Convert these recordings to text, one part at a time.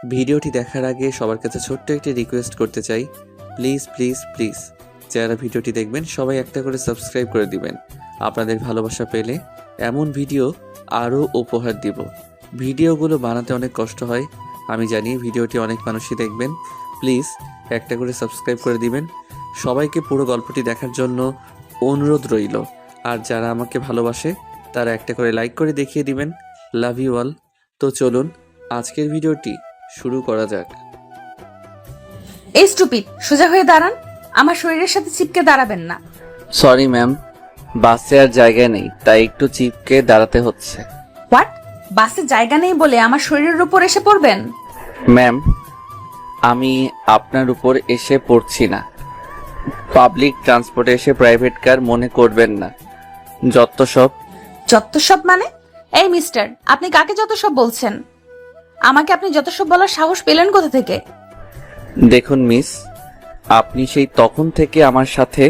ভিডিওটি দেখার আগে সবার কাছে ছোট্ট একটি রিকোয়েস্ট করতে চাই, প্লিজ প্লিজ প্লিজ যারা ভিডিওটি দেখবেন সবাই একটা করে সাবস্ক্রাইব করে দিবেন। আপনাদের ভালোবাসা পেলে এমন ভিডিও আরও উপহার দিব। ভিডিওগুলো বানাতে অনেক কষ্ট হয়, আমি জানি। ভিডিওটি অনেক মানুষই দেখবেন, প্লিজ একটা করে সাবস্ক্রাইব করে দিবেন। সবাইকে পুরো গল্পটি দেখার জন্য অনুরোধ রইল। আর যারা আমাকে ভালোবাসে তারা একটা করে লাইক করে দেখিয়ে দিবেন। Love you all. তো চলুন আজকের ভিডিওটি শুরু করা যাক। এই স্টুপিড, সোজা হয়ে দাঁড়ান। আমার শরীরের সাথে চিপকে দাঁড়াবেন না। সরি ম্যাম, বাসে আর জায়গা নেই তাই একটু চিপকে দাঁড়াতে হচ্ছে। হোয়াট? বাসে জায়গা নেই বলে আমার শরীরের উপর এসে পড়বেন? ম্যাম, আমি আপনার উপর এসে পড়ছি না। পাবলিক ট্রান্সপোর্টে এসে প্রাইভেট কার মনে করবেন না। যত সব। যত সব মানে? এই মিস্টার, আপনি কাকে যত সব বলছেন? আমাকে আপনি যত সব বলার সাহস পেলেন কোথা থেকে? দেখুন মিস, আপনি সেই তখন থেকে আমার সাথে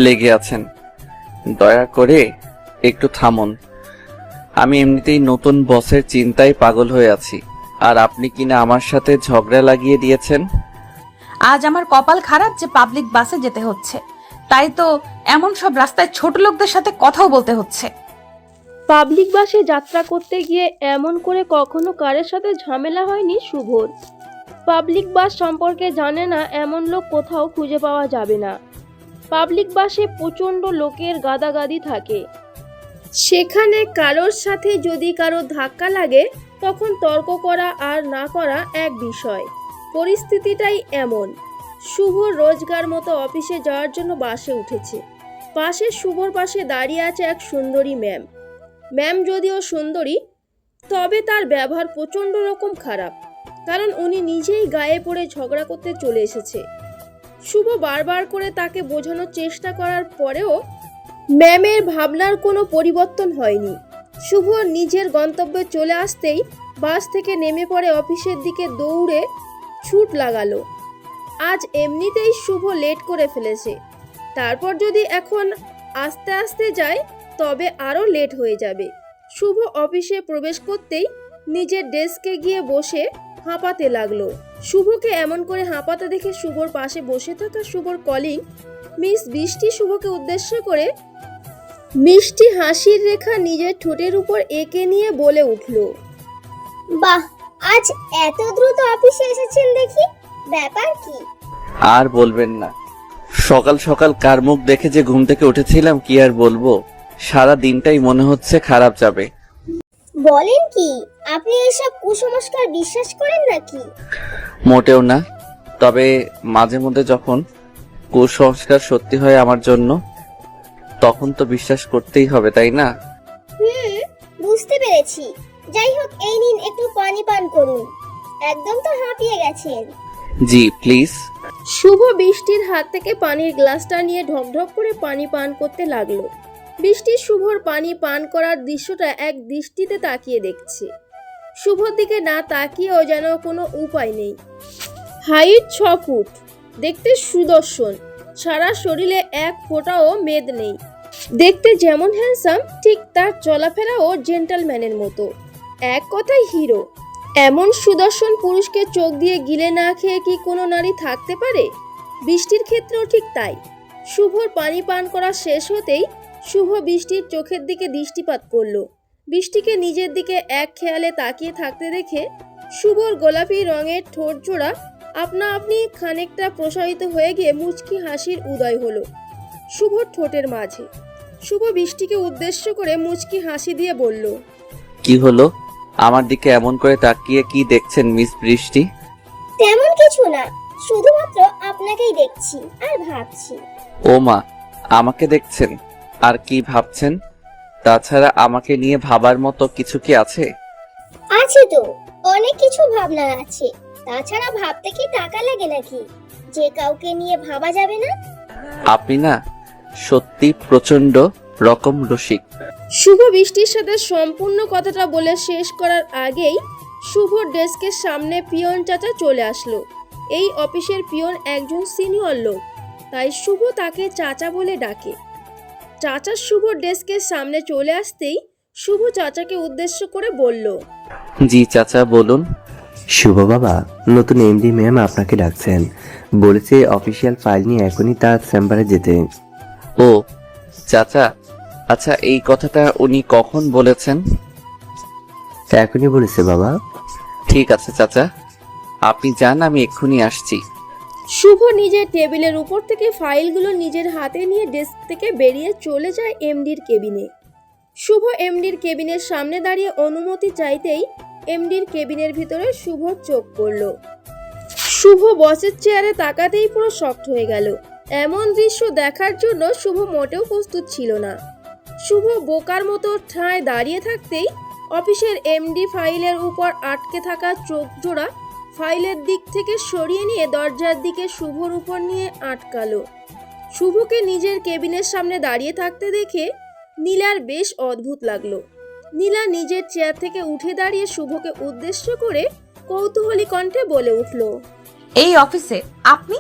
লেগে আছেন। দয়া করে একটু থামুন। আমি এমনিতেই নতুন বসের চিন্তায় পাগল হয়ে আছি, আর আপনি কিনা আমার সাথে ঝগড়া লাগিয়ে দিয়েছেন। আজ আমার কপাল খারাপ যে পাবলিক বাসে যেতে হচ্ছে, তাই তো এমন সব রাস্তায় ছোট লোকদের সাথে কথাও বলতে হচ্ছে। পাবলিক বাসে যাত্রা করতে গিয়ে এমন করে কখনো কারের সাথে ঝামেলা হয়নি শুভর। পাবলিক বাস সম্পর্কে জানে না এমন লোক কোথাও খুঁজে পাওয়া যাবে না। পাবলিক বাসে প্রচণ্ড লোকের গাদাগাদি থাকে। সেখানে কারোর সাথে যদি কারো ধাক্কা লাগে তখন তর্ক করা আর না করা এক বিষয়। পরিস্থিতিটাই এমন। শুভ রোজগার মতো অফিসে যাওয়ার জন্য বাসে উঠেছে। পাশে শুভর পাশে দাঁড়িয়ে আছে এক সুন্দরী ম্যাম। ম্যাম যদিও সুন্দরী, তবে তার ব্যবহার প্রচণ্ড রকম খারাপ, কারণ উনি নিজেই গায়ে পড়ে ঝগড়া করতে চলে এসেছে। শুভ বারবার করে তাকে বোঝানোর চেষ্টা করার পরেও ম্যামের ভাবনার কোনো পরিবর্তন হয়নি। শুভ নিজের গন্তব্যে চলে আসতেই বাস থেকে নেমে পড়ে অফিসের দিকে দৌড়ে ছুট লাগালো। আজ এমনিতেই শুভ লেট করে ফেলেছে, তারপর যদি এখন আস্তে আস্তে যায় তবে আরও লেট হয়ে যাবে। শুভ অফিসে প্রবেশ করতেই নিজের ডেস্কে গিয়ে বসে হাঁপাতে লাগলো। শুভকে এমন করে হাঁপাতে দেখে শুভর পাশে বসে থাকা শুভর কলিগ মিস বৃষ্টি শুভকে উদ্দেশ্য করে মিষ্টি হাসির রেখা নিজের ঠোঁটের উপর এঁকে নিয়ে বলে উঠল, বাহ, আজ এত দ্রুত অফিসে এসেছেন দেখি, ব্যাপার কি? আর বলবেন না, সকাল সকাল কার মুখ দেখে যে ঘুম থেকে উঠেছিলাম কি আর বলবো। সারা দিনটাই মনে হচ্ছে খারাপ যাবে। বলেন কি, আপনি এসব কুসংস্কার বিশ্বাস করেন নাকি? মোটেও না, তবে মাঝে মধ্যে যখন কুসংস্কার সত্যি হয় আমার জন্য, তখন তো বিশ্বাস করতেই হবে, তাই না? বুঝতে পেরেছি। যাই হোক, এই নিন একটু পানি পান করুন, একদম তো হাঁপিয়ে গেছেন। জি প্লিজ। শুভ বৃষ্টির হাত থেকে পানির গ্লাসটা নিয়ে ঢকঢক করে পানি পান করতে লাগলো। বৃষ্টি শুভর পানি পান করার দৃশ্যটা এক দৃষ্টিতে তাকিয়ে দেখছে। শুভর দিকে না তাকিয়েও যেন কোনো উপায় নেই। হাইট 6 ফুট, দেখতে সুদর্শন, সারা শরীরে এক ফোঁটাও মেদ নেই। দেখতে যেমন হ্যান্ডসাম, ঠিক তার চলাফেরাও জেন্টলম্যানের মতো। এক কথায় হিরো। এমন সুদর্শন পুরুষকে চোখ দিয়ে গিলে না খেয়ে কি কোনো নারী থাকতে পারে? বৃষ্টির ক্ষেত্রেও ঠিক তাই। শুভর পানি পান করা শেষ হতেই শুভ বৃষ্টির চোখের দিকে দৃষ্টিপাত করলো। বৃষ্টিকে নিজের দিকে এক খেয়ালে তাকিয়ে থাকতে দেখে শুভর গোলাপি রঙের ঠোঁট জোড়া আপনা আপনি খানিকটা প্রসারিত হয়ে গিয়ে মুচকি হাসির উদয় হলো শুভর ঠোঁটের মাঝে। শুভ বৃষ্টিকে উদ্দেশ্য করে মুচকি হাসি দিয়ে বলল, কি হলো? আমার দিকে এমন করে তাকিয়ে কি দেখছেন মিস বৃষ্টি? তেমন কিছু না, শুধুমাত্র আপনাকেই দেখছি আর ভাবছি। ও মা, আমাকে দেখছেন আর কি ভাবছেন? তাছাড়া আমাকে নিয়ে ভাবার মতো কিছু কি আছে? আছে তো, অনেক কিছু ভাবনা আছে। তাছাড়া ভাবতে কি টাকা লাগে নাকি যে কাউকে নিয়ে ভাবা যাবে না? আপনি না সত্যি প্রচন্ড রকম রসিক। শুভ বৃষ্টির সাথে সম্পূর্ণ কথাটা বলে শেষ করার আগেই শুভর ডেস্কের সামনে পিয়ন চাচা চলে আসলো। এই অফিসের পিয়ন একজন সিনিয়র লোক, তাই শুভ তাকে চাচা বলে ডাকে। চাচা শুভর ডেস্কের সামনে চলে আসতেই শুভ চাচাকে উদ্দেশ্য করে বলল, জি চাচা বলুন। শুভ বাবা, নতুন এমডি ম্যাম আপনাকে ডাকছেন। বলেছে অফিসিয়াল ফাইল নিয়ে এখনই তার চেম্বারে যেতে। ও চাচা, আচ্ছা এই কথাটা উনি কখন বলেছেন? এখনই বলেছে বাবা। ঠিক আছে চাচা, আপনি যান, আমি এক্ষুনি আসছি। শুভ নিজের টেবিলের উপর থেকে ফাইলগুলো নিজের হাতে নিয়ে ডেস্ক থেকে বেরিয়ে চলে যায় এমডির কেবিনে। শুভ এমডির কেবিনের সামনে দাঁড়িয়ে অনুমতি চাইতেই এমডির কেবিনের ভিতরে শুভর চোখ পড়ল। শুভ বসের চেয়ারে তাকাতেই পুরো শক্ট হয়ে গেল। এমন দৃশ্য দেখার জন্য শুভ মোটেও প্রস্তুত ছিল না। শুভ বোকার মতো ঠায় দাঁড়িয়ে থাকতেই অফিসের এমডি ফাইলের উপর আটকে থাকা চোখ জোড়া ফাইলের দিক থেকে সরিয়ে নিয়ে দরজার দিকে শুভর উপর নিয়ে আটকালো। শুভকে নিজের কেবিনের সামনে দাঁড়িয়ে থাকতে দেখে নীলার বেশ অদ্ভুত লাগলো। নীলা নিজের চেয়ার থেকে উঠে দাঁড়িয়ে শুভকে উদ্দেশ্য করে কৌতূহলী কণ্ঠে বলে উঠল, এই অফিসে আপনি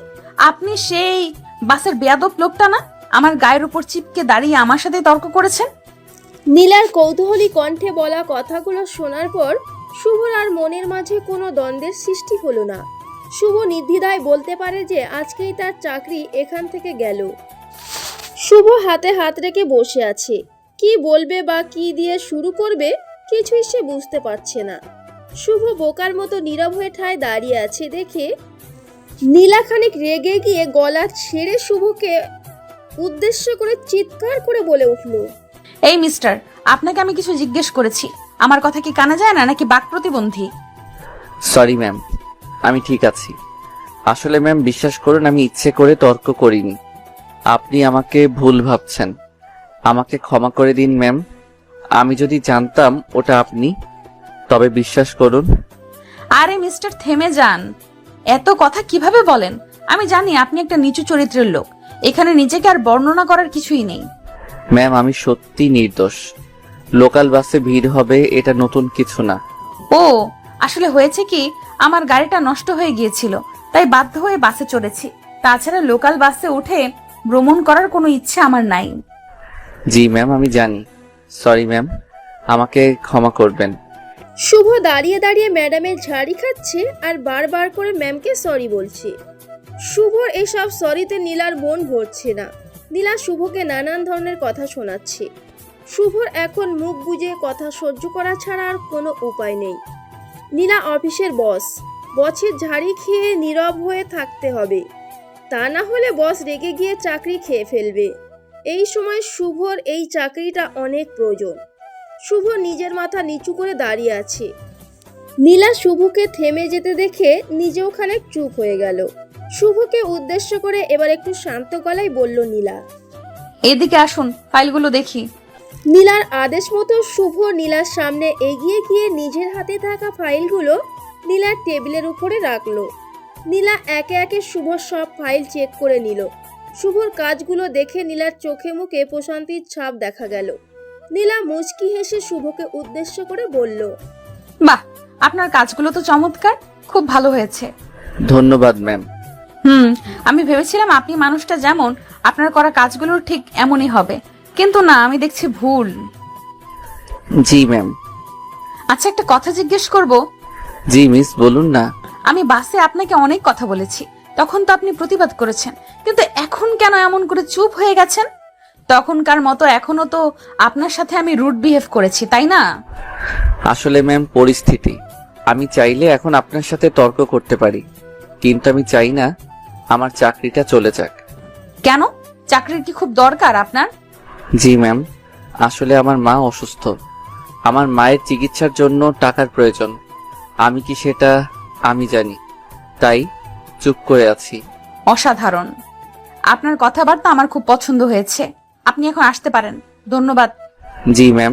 আপনি সেই বাসের বেয়াদব লোকটা না, আমার গায়ের উপর চিপকে দাঁড়িয়ে আমার সাথে তর্ক করেছেন? নীলার কৌতূহলী কণ্ঠে বলা কথাগুলো শোনার পর শুভর আর মনের মাঝে কোনো দ্বন্দ্বের সৃষ্টি হলো না। শুভ নির্দ্বিধায় বলতে পারে যে আজকেই তার চাকরি এখান থেকে গেল। শুভ হাতে হাত রেখে বসে আছে। কি বলবে বা কি দিয়ে শুরু করবে কিছুই সে বুঝতে পারছে না। শুভ বোকার মতো নীরব হয়ে ঠায় দাঁড়িয়ে আছে দেখে নীলা খানিক রেগে গিয়ে গলা ছেড়ে শুভকে উদ্দেশ্য করে চিৎকার করে বলে উঠল, এই মিস্টার, আপনাকে আমি কিছু জিজ্ঞেস করেছি, আমার কথা কি কানে যায় না নাকি বাক প্রতিবন্ধী? সরি ম্যাম, আমি ঠিক আছি। আসলে ম্যাম বিশ্বাস করুন, আমি ইচ্ছে করে তর্ক করিনি। আপনি আমাকে ভুল ভাবছেন, আমাকে ক্ষমা করে দিন ম্যাম। আমি যদি জানতাম ওটা আপনি, তবে বিশ্বাস করুন। আরে মিস্টার, থেমে যান। এত কথা কিভাবে বলেন? আমি জানি আপনি একটা নিচু চরিত্রের লোক, এখানে নিজেকে আর বর্ণনা করার কিছুই নেই। ম্যাম আমি সত্যি নির্দোষ। লোকাল বাসে ভিড় হবে এটা নতুন কিছু না। ও আসলে হয়েছে কি, আমার গাড়িটা নষ্ট হয়ে গিয়েছিল, তাই বাধ্য হয়ে বাসে চড়েছি। তাছাড়া লোকাল বাসে উঠে ভ্রমণ করার কোনো ইচ্ছে আমার নাই। জি ম্যাম আমি জানি। সরি ম্যাম, আমাকে ক্ষমা করবেন। শুভ দাঁড়িয়ে দাঁড়িয়ে ম্যাডামের ঝাড়ি খাচ্ছে আর বারবার করে ম্যামকে সরি বলছে। শুভর এসব সরিতে নীলার মন ভরছে না। নীলা শুভকে নানান ধরনের কথা শোনাচ্ছে। শুভর এখন মুখ বুজে কথা সহ্য করা ছাড়া আর কোনো উপায় নেই। নীলা অফিসের বস, বসের ঝাড়ি খেয়ে নীরব হয়ে থাকতে হবে, তা না হলে বস রেগে গিয়ে চাকরি খেয়ে ফেলবে। এই সময় শুভর এই চাকরিটা অনেক প্রয়োজন। শুভ নিজের মাথা নিচু করে দাঁড়িয়ে আছে। নীলা শুভকে থেমে যেতে দেখে নিজেও খানিক চুপ হয়ে গেল। শুভকে উদ্দেশ্য করে এবার একটু শান্ত গলায় বলল নীলা, এদিকে আসুন, ফাইলগুলো দেখি। নীলার আদেশ মতো শুভ নীলার সামনে এগিয়ে গিয়ে নিজের হাতে থাকা ফাইলগুলো নীলার টেবিলের উপরে রাখলো। নীলা একে একে শুভর সব ফাইল চেক করে নিল। শুভর কাজগুলো দেখে নীলার চোখে মুখে প্রশান্তির ছাপ দেখা গেল। নীলা মুচকি হেসে শুভকে উদ্দেশ্য করে বলল, বাহ, আপনার কাজগুলো তো চমৎকার, খুব ভালো হয়েছে। ধন্যবাদ ম্যাম। আমি ভেবেছিলাম আপনি মানুষটা যেমন, আপনার করা কাজগুলো ঠিক এমনই হবে, কিন্তু না, আমি দেখছি ভুল। জি ম্যাম। আচ্ছা, একটা কথা জিজ্ঞেস করব? জি মিস, বলুন না। আমি বাসে আপনাকে অনেক কথা বলেছি, তখন তো আপনি প্রতিবাদ করেছেন, কিন্তু এখন কেন এমন করে চুপ হয়ে গেছেন? তখনকার মতো এখনো তো আপনার সাথে আমি রুড বিহেভ করেছি, তাই না? আসলে ম্যাম পরিস্থিতি, আমি চাইলে এখন আপনার সাথে তর্ক করতে পারি, কিন্তু আমি চাই না আমার চাকরিটা চলে যাক। কেন? চাকরির কি খুব দরকার আপনার? জি ম্যাম, আসলে আমার মা অসুস্থ, আমার মায়ের চিকিৎসার জন্য টাকার প্রয়োজন। আমি কি সেটা আমি জানি, তাই চুপ করে আছি। অসাধারণ, আপনার কথাবার্তা আমার খুব পছন্দ হয়েছে। আপনি এখন আসতে পারেন, ধন্যবাদ। জি ম্যাম।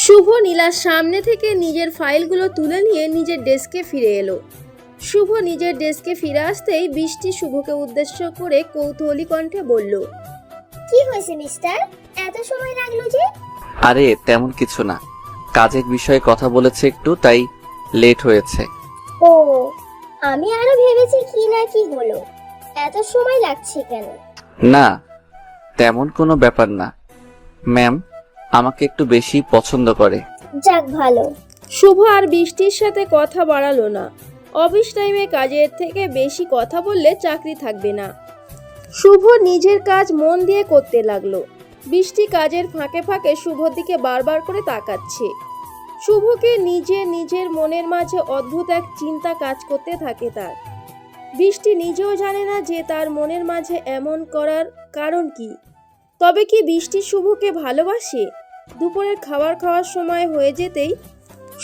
শুভ নীলার সামনে থেকে নিজের ফাইলগুলো তুলে নিয়ে নিজের ডেস্কে ফিরে এলো। শুভ নিজের ডেস্কে ফিরে আসতেই বৃষ্টি শুভকে উদ্দেশ্য করে কৌতূহলী কণ্ঠে বলল, কি হয়েছে মিস্টার, এত সময় লাগলো যে? আরে তেমন কিছু না, কাজের বিষয়ে কথা বলেছে একটু, তাই লেট হয়েছে। ও, আমি আরো ভেবেছি কি না কি হলো, এত সময় লাগছে কেন? না, তেমন কোনো ব্যাপার না। ম্যাম আমাকে একটু বেশি পছন্দ করে। যাক ভালো। শুভ আর বৃষ্টির সাথে কথা বাড়ালো না। অফিস টাইমে কাজের থেকে বেশি কথা বললে চাকরি থাকবে না। শুভ নিজের কাজ মন দিয়ে করতে লাগলো। বৃষ্টি কাজের ফাঁকে ফাঁকে শুভর দিকে বারবার করে তাকাচ্ছে। শুভকে নিজের মনের মাঝে অদ্ভুত এক চিন্তা কাজ করতে থাকে তার। বৃষ্টি নিজেও জানে না যে তার মনের মাঝে এমন করার কারণ কি। তবে কি বৃষ্টি শুভকে ভালোবাসে? দুপুরের খাবার খাওয়ার সময় হয়ে যেতেই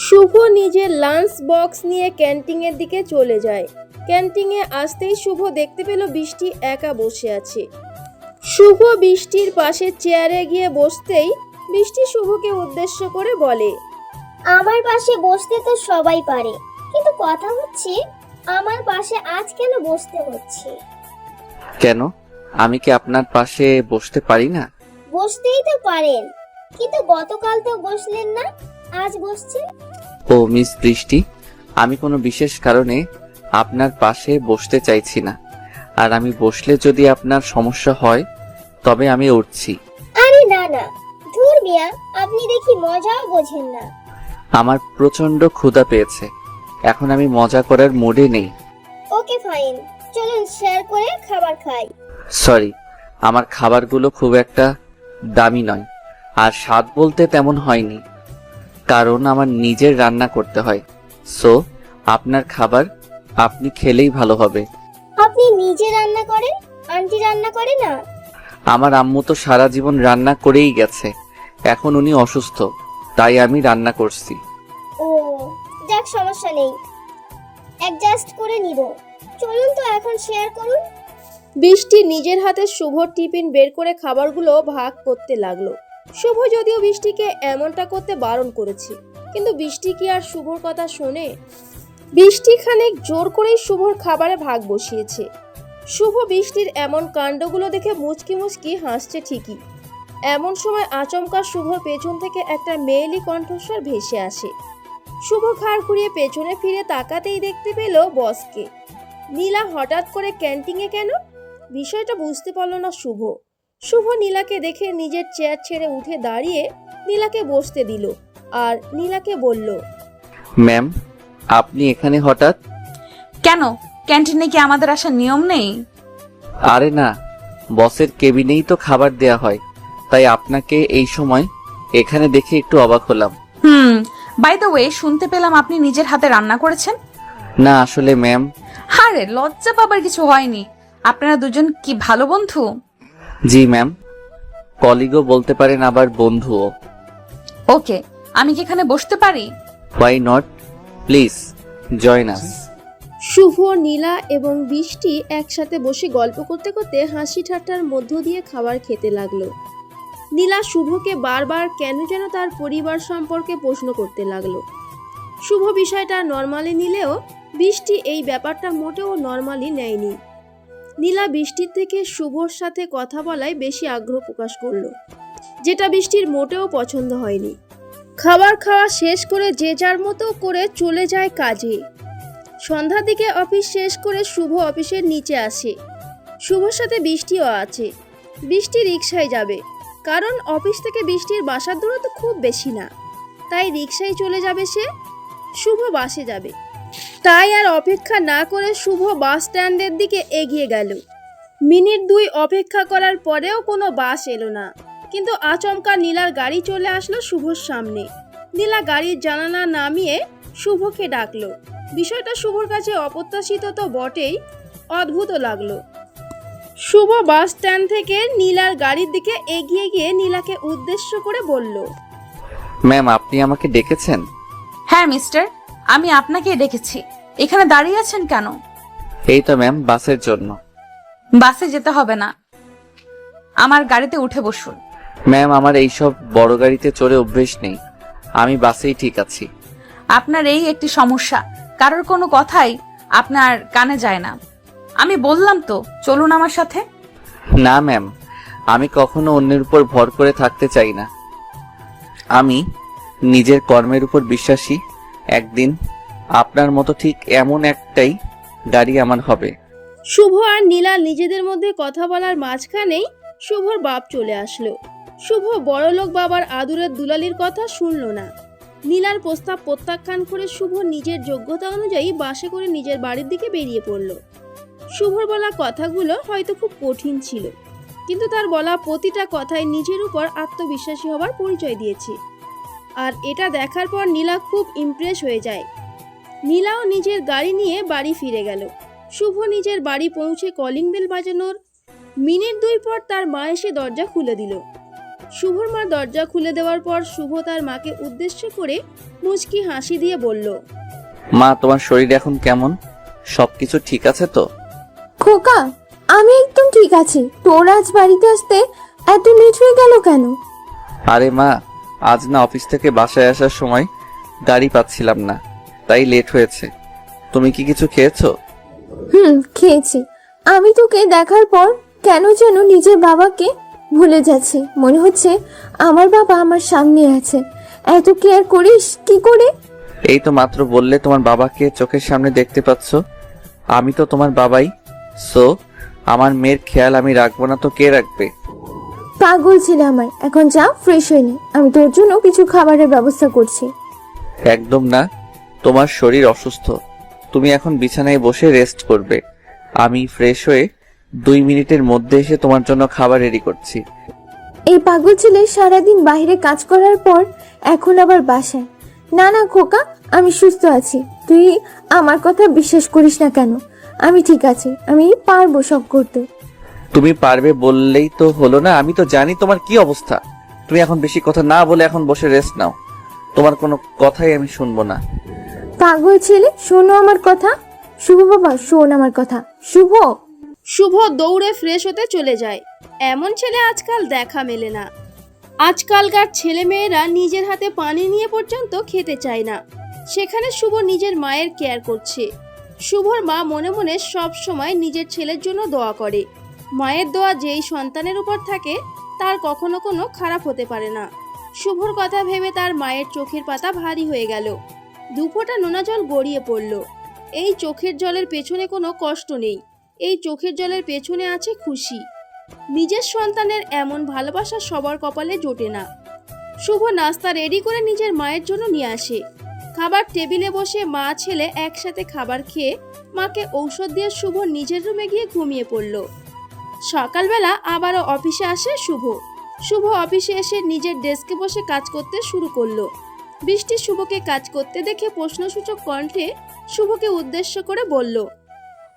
শুভ নিজের লাঞ্চ বক্স নিয়ে ক্যান্টিনের দিকে চলে যায়। ক্যান্টিনে আসতেই শুভ দেখতে পেল বৃষ্টি একা বসে আছে। শুভ বৃষ্টির পাশে চেয়ারে গিয়ে বসতেই বৃষ্টি শুভকে উদ্দেশ্য করে বলে, আমার পাশে বসতে তো সবাই পারে, কিন্তু কথা হচ্ছে আমার পাশে আজ কেন বসতে হচ্ছে? কেন, আমি কি আপনার পাশে বসতে পারি না? বসতেই তো পারেন, কিন্তু গতকাল তো বসলেন না, আজ বসছেন। ও মিস বৃষ্টি, আমি কোনো বিশেষ কারণে আপনার পাশে বসতে চাইছি না। আর আমি বসলে যদি আপনার সমস্যা হয় তবে আমি উঠছি। আরে না না, ধুর মিয়া, আপনি দেখি মজাও বোঝেন না। আমার প্রচন্ড ক্ষুধা পেয়েছে, এখন আমি মজা করার মুডে নেই। ওকে ফাইন, চলুন শেয়ার করে খাবার খাই। সরি, আমার খাবারগুলো খুব একটা দামি নয়, আর স্বাদ বলতে তেমন হয়নি, কারণ আমার নিজের রান্না করতে হয়। সো আপনার খাবার আপনি খেলেই ভালো হবে। আপনি নিজে রান্না করেন, আন্টি রান্না করে না? আমার আম্মু তো সারা জীবন রান্না করেই গেছে, এখন উনি অসুস্থ, তাই আমি রান্না করছি। ও যাক, সমস্যা নেই, অ্যাডজাস্ট করে নিব। চলুন তো এখন শেয়ার করুন। বৃষ্টি নিজের হাতে শুভর টিফিন বের করে খাবারগুলো ভাগ করতে লাগলো। শুভ যদিও বৃষ্টিকে এমনটা করতে বারণ করেছে, কিন্তু বৃষ্টি কি আর শুভর কথা শোনে? বৃষ্টি খানিক জোর করেই শুভর খাবারে ভাগ বসিয়েছে। শুভ বৃষ্টির এমন কাণ্ডগুলো দেখে মুচকি মুচকি হাসছে ঠিকই। এমন সময় আচমকা শুভর পেছন থেকে একটা মেয়েলি কণ্ঠস্বর ভেসে আসে। শুভ ঘাড় ঘুরিয়ে পেছনে ফিরে তাকাতেই দেখতে পেল বসকে। নীলা হঠাৎ করে ক্যান্টিনে কেন? বিষয়টা বুঝতে পারল না শুভ। শুভ নীলাকে দেখে নিজের চেয়ার ছেড়ে উঠে দাঁড়িয়ে নীলাকে বসতে দিল আর নীলাকে বলল, ম্যাম, আপনি এখানে হঠাৎ? কেন, ক্যান্টিনে কি আমাদের আসার নিয়ম নেই? আরে না, বসের কেবিনেই তো খাবার দেয়া হয়, তাই আপনাকে এই সময় এখানে দেখে একটু অবাক হলাম। বাই দ্য ওয়ে, শুনতে পেলাম আপনি নিজের হাতে রান্না করেছেন। না আসলে ম্যাম। আরে লজ্জা পাবার কিছু হয়নি, আপনারা দুজন কি ভালো বন্ধু? জি ম্যাম, কলিগও বলতে পারেন, আবার বন্ধুও। ওকে, আমি কি এখানে বসতে পারি? Why not, please join us. Shubho, Nila এবং বৃষ্টি একসাথে বসে গল্প করতে করতে হাসি ঠাট্টার মধ্য দিয়ে খাবার খেতে লাগলো। নীলা শুভকে বারবার কেন যেন তার পরিবার সম্পর্কে প্রশ্ন করতে লাগলো। শুভ বিষয়টা নর্মালি নিলেও বৃষ্টি এই ব্যাপারটা মোটেও নর্মালি নেয়নি। নীলা বৃষ্টির থেকে শুভর সাথে কথা বলায় বেশি আগ্রহ প্রকাশ করলো, যেটা বৃষ্টির মোটেও পছন্দ হয়নি। খাবার খাওয়া শেষ করে যে যার মতো করে চলে যায় কাজে। সন্ধ্যার দিকে অফিস শেষ করে শুভ অফিসের নিচে আসে। শুভর সাথে বৃষ্টিও আছে। বৃষ্টি রিকশায় যাবে, কারণ অফিস থেকে বৃষ্টির বাসার দূরত্ব খুব বেশি না, তাই রিকশায় চলে যাবে সে। শুভ বাসে যাবে, তাই আর অপেক্ষা না করে শুভ বাস স্ট্যান্ডের দিকে এগিয়ে গেল। মিনিট 2 অপেক্ষা করার পরেও কোনো বাস এলো না, কিন্তু আচমকা নীলার গাড়ি চলে আসলো শুভর সামনে। নীলা গাড়ির জানালা নামিয়ে শুভকে ডাকলো। বিষয়টা শুভর কাছে অপ্রত্যাশিত তো বটেই, অদ্ভুত লাগলো। শুভ বাস স্ট্যান্ড থেকে নীলার গাড়ির দিকে এগিয়ে গিয়ে নীলাকে উদ্দেশ্য করে বলল, ম্যাম, আপনি আমাকে ডেকেছেন? হ্যাঁ মিস্টার, আমি আপনাকে ডেকেছি। এখানে দাঁড়িয়ে আছেন কেন? এই তো ম্যাম, বাসের জন্য। বাসে যেতে হবে না, আমার গাড়িতে উঠে বসুন। ম্যাম, আমার এইসব বড় গাড়িতে চড়ে অভ্যেস নেই, আমি বাসেই ঠিক আছি। আপনার এই একটি সমস্যা, কারোর কোনো কথাই আপনার কানে যায় না। আমি বললাম তো চলুন আমার সাথে। না ম্যাম, আমি কখনো অন্যের উপর ভর করে থাকতে চাই না। আমি নিজের কর্মের উপর বিশ্বাসী। একদিন আপনার মতো ঠিক এমন একটাই গাড়ি আমার হবে। শুভ আর নীলা নিজেদের মধ্যে কথা বলার মাঝখানেই শুভর বাপ চলে আসলো। শুভ বড়লোক বাবার আদুরের দুলালির কথা শুনলো না। নীলার প্রস্তাব প্রত্যাখ্যান করে শুভ নিজের যোগ্যতা অনুযায়ী বাসে করে নিজের বাড়ির দিকে বেরিয়ে পড়ল। শুভর বলা কথাগুলো হয়তো খুব কঠিন ছিল, কিন্তু তার বলা প্রতিটা কথাই নিজের উপর আত্মবিশ্বাসী হবার পরিচয় দিয়েছে। আর এটা দেখার পর নীলা খুব ইমপ্রেস হয়ে যায়। নীলাও নিজের গাড়ি নিয়ে বাড়ি ফিরে গেল। শুভ নিজের বাড়ি পৌঁছে কলিং বেল বাজানোর মিনিট 2 পর তার মা এসে দরজা খুলে দিল। শুভর মা দরজা খুলে দেওয়ার পর শুভ তার মাকে উদ্দেশ্য করে মুচকি হাসি দিয়ে বলল, মা, তোমার শরীর এখন কেমন? সবকিছু ঠিক আছে তো? খোকা, আমি একদম ঠিক আছি। তোর আজ বাড়িতে আসতে এত লেট হয়ে গেল কেন? আরে মা, আজ না অফিস থেকে বাসায় আসার সময় গাড়ি পাচ্ছিলাম না, তাই লেট হয়েছে। তুমি কি কিছু খেয়েছো? খেয়েছি। আমি তোকে দেখার পর কেন যেন নিজের বাবাকে ভুলে যাচ্ছি। মনে হচ্ছে আমার বাবা আমার সামনে আছে। এত কেয়ার করিস কি করে? এই তো মাত্র বললে তোমার বাবাকে চোখের সামনে দেখতে পাচ্ছ। আমি তো তোমার বাবাই। সো আমার মেয়ের খেয়াল আমি রাখবো না তো কে রাখবে? পাগল ছিল আমার। এখন যা, ফ্রেশ হয়ে নে, আমি তোর জন্য কিছু খাবারের ব্যবস্থা করছি। একদম না, তোমার শরীর অসুস্থ। তুমি এখন বিছানায় বসে রেস্ট করবে। আমি ফ্রেশ হয়ে 2 মিনিটের মধ্যে এসে তোমার জন্য খাবার রেডি করছি। এই পাগল ছেলে সারাদিন বাইরে কাজ করার পর এখন আবার বাসায়। না না খোকা, আমি সুস্থ আছি। তুই আমার কথা বিশ্বাস করিস না কেন? আমি ঠিক আছি, আমি পারবো সব করতে। তুমি পারবে বললেই তো হলো না? আমি তো জানি তোমার কি অবস্থা। তুমি এখন বেশি কথা না বলে এখন বসে রেস্ট নাও। তোমার কোনো কথাই আমি শুনবো না। পাগল ছেলে, শোনো আমার কথা। শুভ বাবা, শোন আমার কথা। শুভ। শুভ দৌড়ে ফ্রেশ হতে চলে যায়। এমন ছেলে আজকাল দেখা মেলে না। আজকালকার ছেলে মেয়েরা নিজের হাতে পানি নিয়ে পর্যন্ত খেতে চায় না, সেখানে শুভ নিজের মায়ের কেয়ার করছে। শুভর মা মনে মনে সব সময় নিজের ছেলের জন্য দোয়া করে। মায়ের দোয়া যেই সন্তানের উপর থাকে তার কখনো কোনো খারাপ হতে পারে না। শুভর কথা ভেবে তার মায়ের চোখের পাতা ভারী হয়ে গেল। 2 ফোঁটা নোনা জল গড়িয়ে পড়ল। এই চোখের জলের পেছনে কোনো কষ্ট নেই, এই চোখের জলের পেছনে আছে খুশি। নিজের সন্তানের এমন ভালোবাসা সবার কপালে জোটে না। শুভ নাস্তা রেডি করে নিজের মায়ের জন্য নিয়ে আসে। খাবার টেবিলে বসে মা ছেলে একসাথে খাবার খেয়ে মাকে ঔষধ দিয়ে শুভ নিজের রুমে গিয়ে ঘুমিয়ে পড়ল। সকালবেলা আবারও অফিসে আসে শুভ। শুভ অফিসে এসে নিজের ডেস্কে বসে কাজ করতে শুরু করলো। বৃষ্টি শুভকে কাজ করতে দেখে প্রশ্নসূচক কণ্ঠে শুভকে উদ্দেশ্য করে বলল,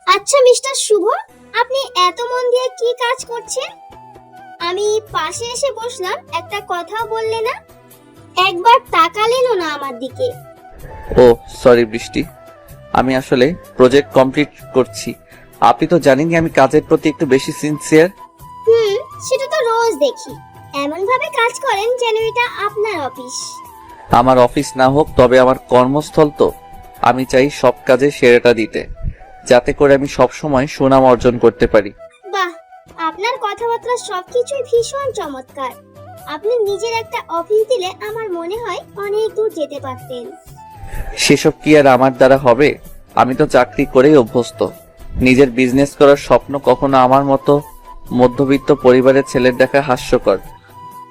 আচ্ছা মিস্টার শুভ, আপনি এত মন দিয়ে কি কাজ করছেন? আমি পাশে এসে বসলাম, একটা কথাও বললে না, একবার তাকালেনও না আমার দিকে। ও সরি বৃষ্টি, আমি আসলে প্রজেক্ট কমপ্লিট করছি। আপনি তো জানেনই আমি কাজের প্রতি একটু বেশি সিনসিয়ার। সেটা তো রোজ দেখি। এমন ভাবে কাজ করেন যেন এটা আপনার অফিস। আমার অফিস না হোক, তবে আমার কর্মস্থল তো। আমি চাই সব কাজে সেরাটা দিতে, যাতে করে আমি সব সময় সুনাম অর্জন করতে পারি। বাহ, আপনার কথাবার্তা সবকিছুই ভীষণ চমৎকার। আপনি নিজের একটা অফিস দিলে আমার মনে হয় অনেক দূর যেতে পারতেন। সেসব কি আর আমার দ্বারা হবে? আমি তো চাকরি করেই অভ্যস্ত। নিজের বিজনেস করার স্বপ্ন কখনো আমার মতো মধ্যবিত্ত পরিবারের ছেলের দেখা হাস্যকর।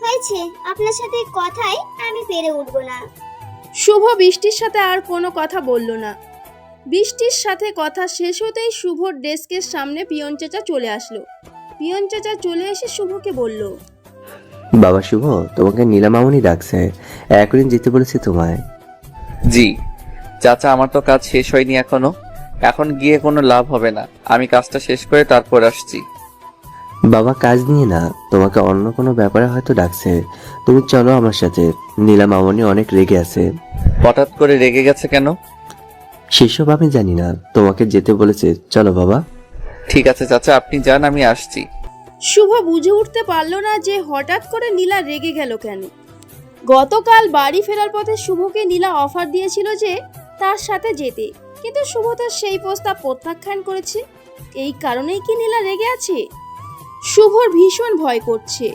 হয়েছে, আপনার সাথে কথাই আমি পেরে উঠবো না। শুভ বৃষ্টির সাথে আর কোনো কথা বলল না। বৃষ্টির সাথে কথা শেষ হতেই শুভর ডেস্কের সামনে পিয়ন চাচা চলে আসলো। পিয়ন চাচা চলে এসে শুভকে বলল, বাবা শুভ, তোমাকে নীলা মামুনি ডাকছে, এখনই যেতে বলেছে তোমায়। জি চাচা, আমার তো কাজ শেষ হয়নি এখনো। এখন গিয়ে কোনো লাভ হবে না, আমি কাজটা শেষ করে তারপর আসছি। বাবা কাজ নিয়ে না, তোমাকে অন্য কোনো ব্যাপারে হয়তো ডাকছে। তুমি চলো আমার সাথে। নীলা মামুনি অনেক রেগে আছে। হঠাৎ করে রেগে গেছে কেন? সেসব আমি জানি না, তোমাকে যেতে বলেছে। চলো বাবা। ঠিক আছে চাচা, আপনি যান, আমি আসছি। শুভ বুঝে উঠতে পারল না যে হঠাৎ করে নীলা রেগে গেল কেন। গতকাল বাড়ি ফেরার পথে শুভকে নীলা অফার দিয়েছিল যে তার সাথে যেতে, কিন্তু শুভ তো সেই প্রস্তাব প্রত্যাখ্যান করেছে। এই কারণেই কি নীলা রেগে আছে? শুভর ভীষণ ভয় করছে।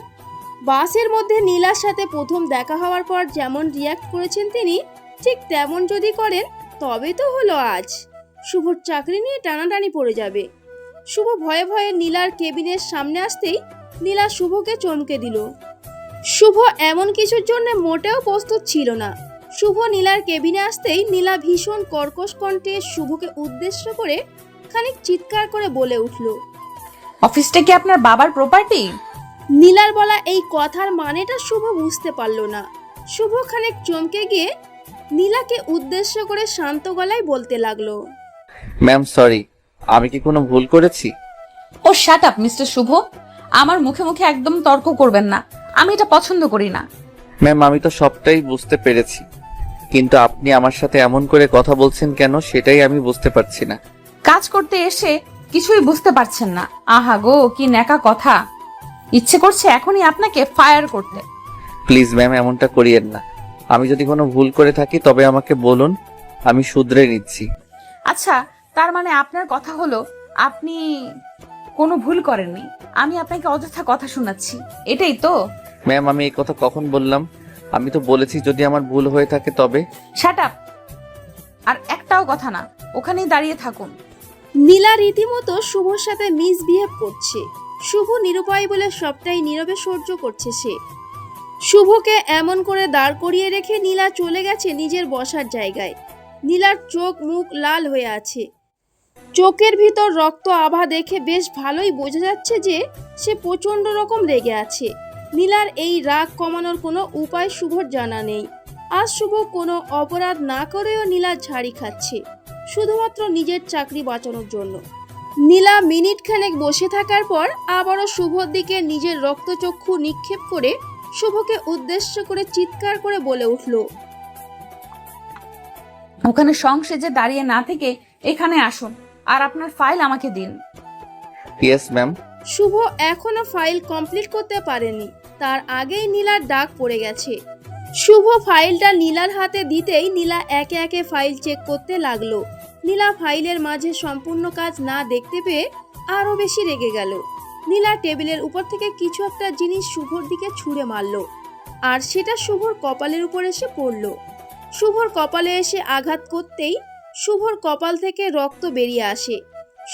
বাসের মধ্যে নীলার সাথে প্রথম দেখা হওয়ার পর যেমন রিয়াক্ট করেছেন তিনি, ঠিক তেমন যদি করেন তবে তো হলো আজ শুভর চাকরি নিয়ে টানাটানি পড়ে যাবে। শুভ ভয়ে ভয়ে নীলার কেবিনের সামনে আসতেই নীলা শুভকে চমকে দিল। শুভ এমন কিছুর জন্য মোটেও প্রস্তুত ছিল না। শুভ নীলার কেবিনে আসতেই নীলা ভীষণ কর্কশ কণ্ঠে শুভকে উদ্দেশ্য করে খানিক চিৎকার করে বলে উঠল। অফিসটা কি আপনার বাবার প্রপার্টি? নীলার বলা এই কথার মানেটা শুভ বুঝতে পারল না। শুভ খানিক চমকে গিয়ে নীলাকে উদ্দেশ্য করে শান্ত গলায় বলতে লাগলো। ম্যাম সরি, আমি কি কোনো ভুল করেছি? ও শাট আপ মিস্টার শুভ, আমার মুখে মুখে একদম তর্ক করবেন না, আমি এটা পছন্দ করি না। ম্যাম আমি তো সবটাই বুঝতে পেরেছি, কিন্তু আপনি আমার সাথে এমন করে কথা বলছেন কেন সেটাই আমি বুঝতে পারছি না। কাজ করতে এসে কিছুই বুঝতে পারছেন না? আহা গো, কি ন্যাকা কথা! ইচ্ছে করছে এখনই আপনাকে ফায়ার করতে। প্লিজ ম্যাম এমনটা করিয়েন না। আমি যদি কোনো ভুল করে থাকি তবে আমাকে বলুন, আমি শুধরে নিচ্ছি। আচ্ছা, তার মানে আপনার কথা হলো আপনি কোনো ভুল করেননি, আমি আপনাকে অযথা কথা শোনাচ্ছি, এটাই তো? ম্যাম আমি এই কথা কখন বললাম? আমি তো বলেছি যদি আমার ভুল হয়ে থাকে তবে। Shut up! আর একটাও কথা না, ওখানেই দাঁড়িয়ে থাকুন। নীলা রীতিমতো শুভর সাথে মিসবিহেভ করছে। শুভ নিরুপায় বলে সবটাই নীরবে সহ্য করছে সে। শুভকে এমন করে দাঁড় করিয়ে রেখে নীলা চলে গেছে নিজের বসার জায়গায়। নীলার চোখ মুখ লাল হয়ে আছে, চোখের ভিতর রক্ত আভা দেখে বেশ ভালোই বোঝা যাচ্ছে যে সে প্রচন্ড রকম রেগে আছে। নীলার এই রাগ কমানোর কোনো উপায় শুভর জানা নেই। আজ শুভ কোনো অপরাধ না করেও নীলা ঝাড়ি খাচ্ছে শুধুমাত্র নিজের চাকরি বাঁচানোর জন্য। নীলা মিনিট খানেক বসে থাকার পর আবারও শুভর দিকে নিজের রক্তচক্ষু নিক্ষেপ করে শুভকে উদ্দেশ্য করে চিৎকার করে বলে উঠল। ওখানে সংসেজে দাঁড়িয়ে না থেকে এখানে আসুন, আর আপনার ফাইল আমাকে দিন। Yes ma'am. শুভ এখনো ফাইল কমপ্লিট করতে পারেনি, তার আগেই নীলার ডাক পড়ে গেছে। শুভ ফাইলটা নীলার হাতে দিতেই নীলা একে একে ফাইল চেক করতে লাগলো। নীলা ফাইলের মাঝে সম্পূর্ণ কাজ না দেখতে পেয়ে আরো বেশি রেগে গেল। নীলা টেবিলের উপর থেকে কিছু একটা জিনিস শুভর দিকে ছুঁড়ে মারলো, আর সেটা শুভর কপালের উপর এসে পড়লো। শুভর কপালে এসে আঘাত করতেই শুভর কপাল থেকে রক্ত বেরিয়ে আসে।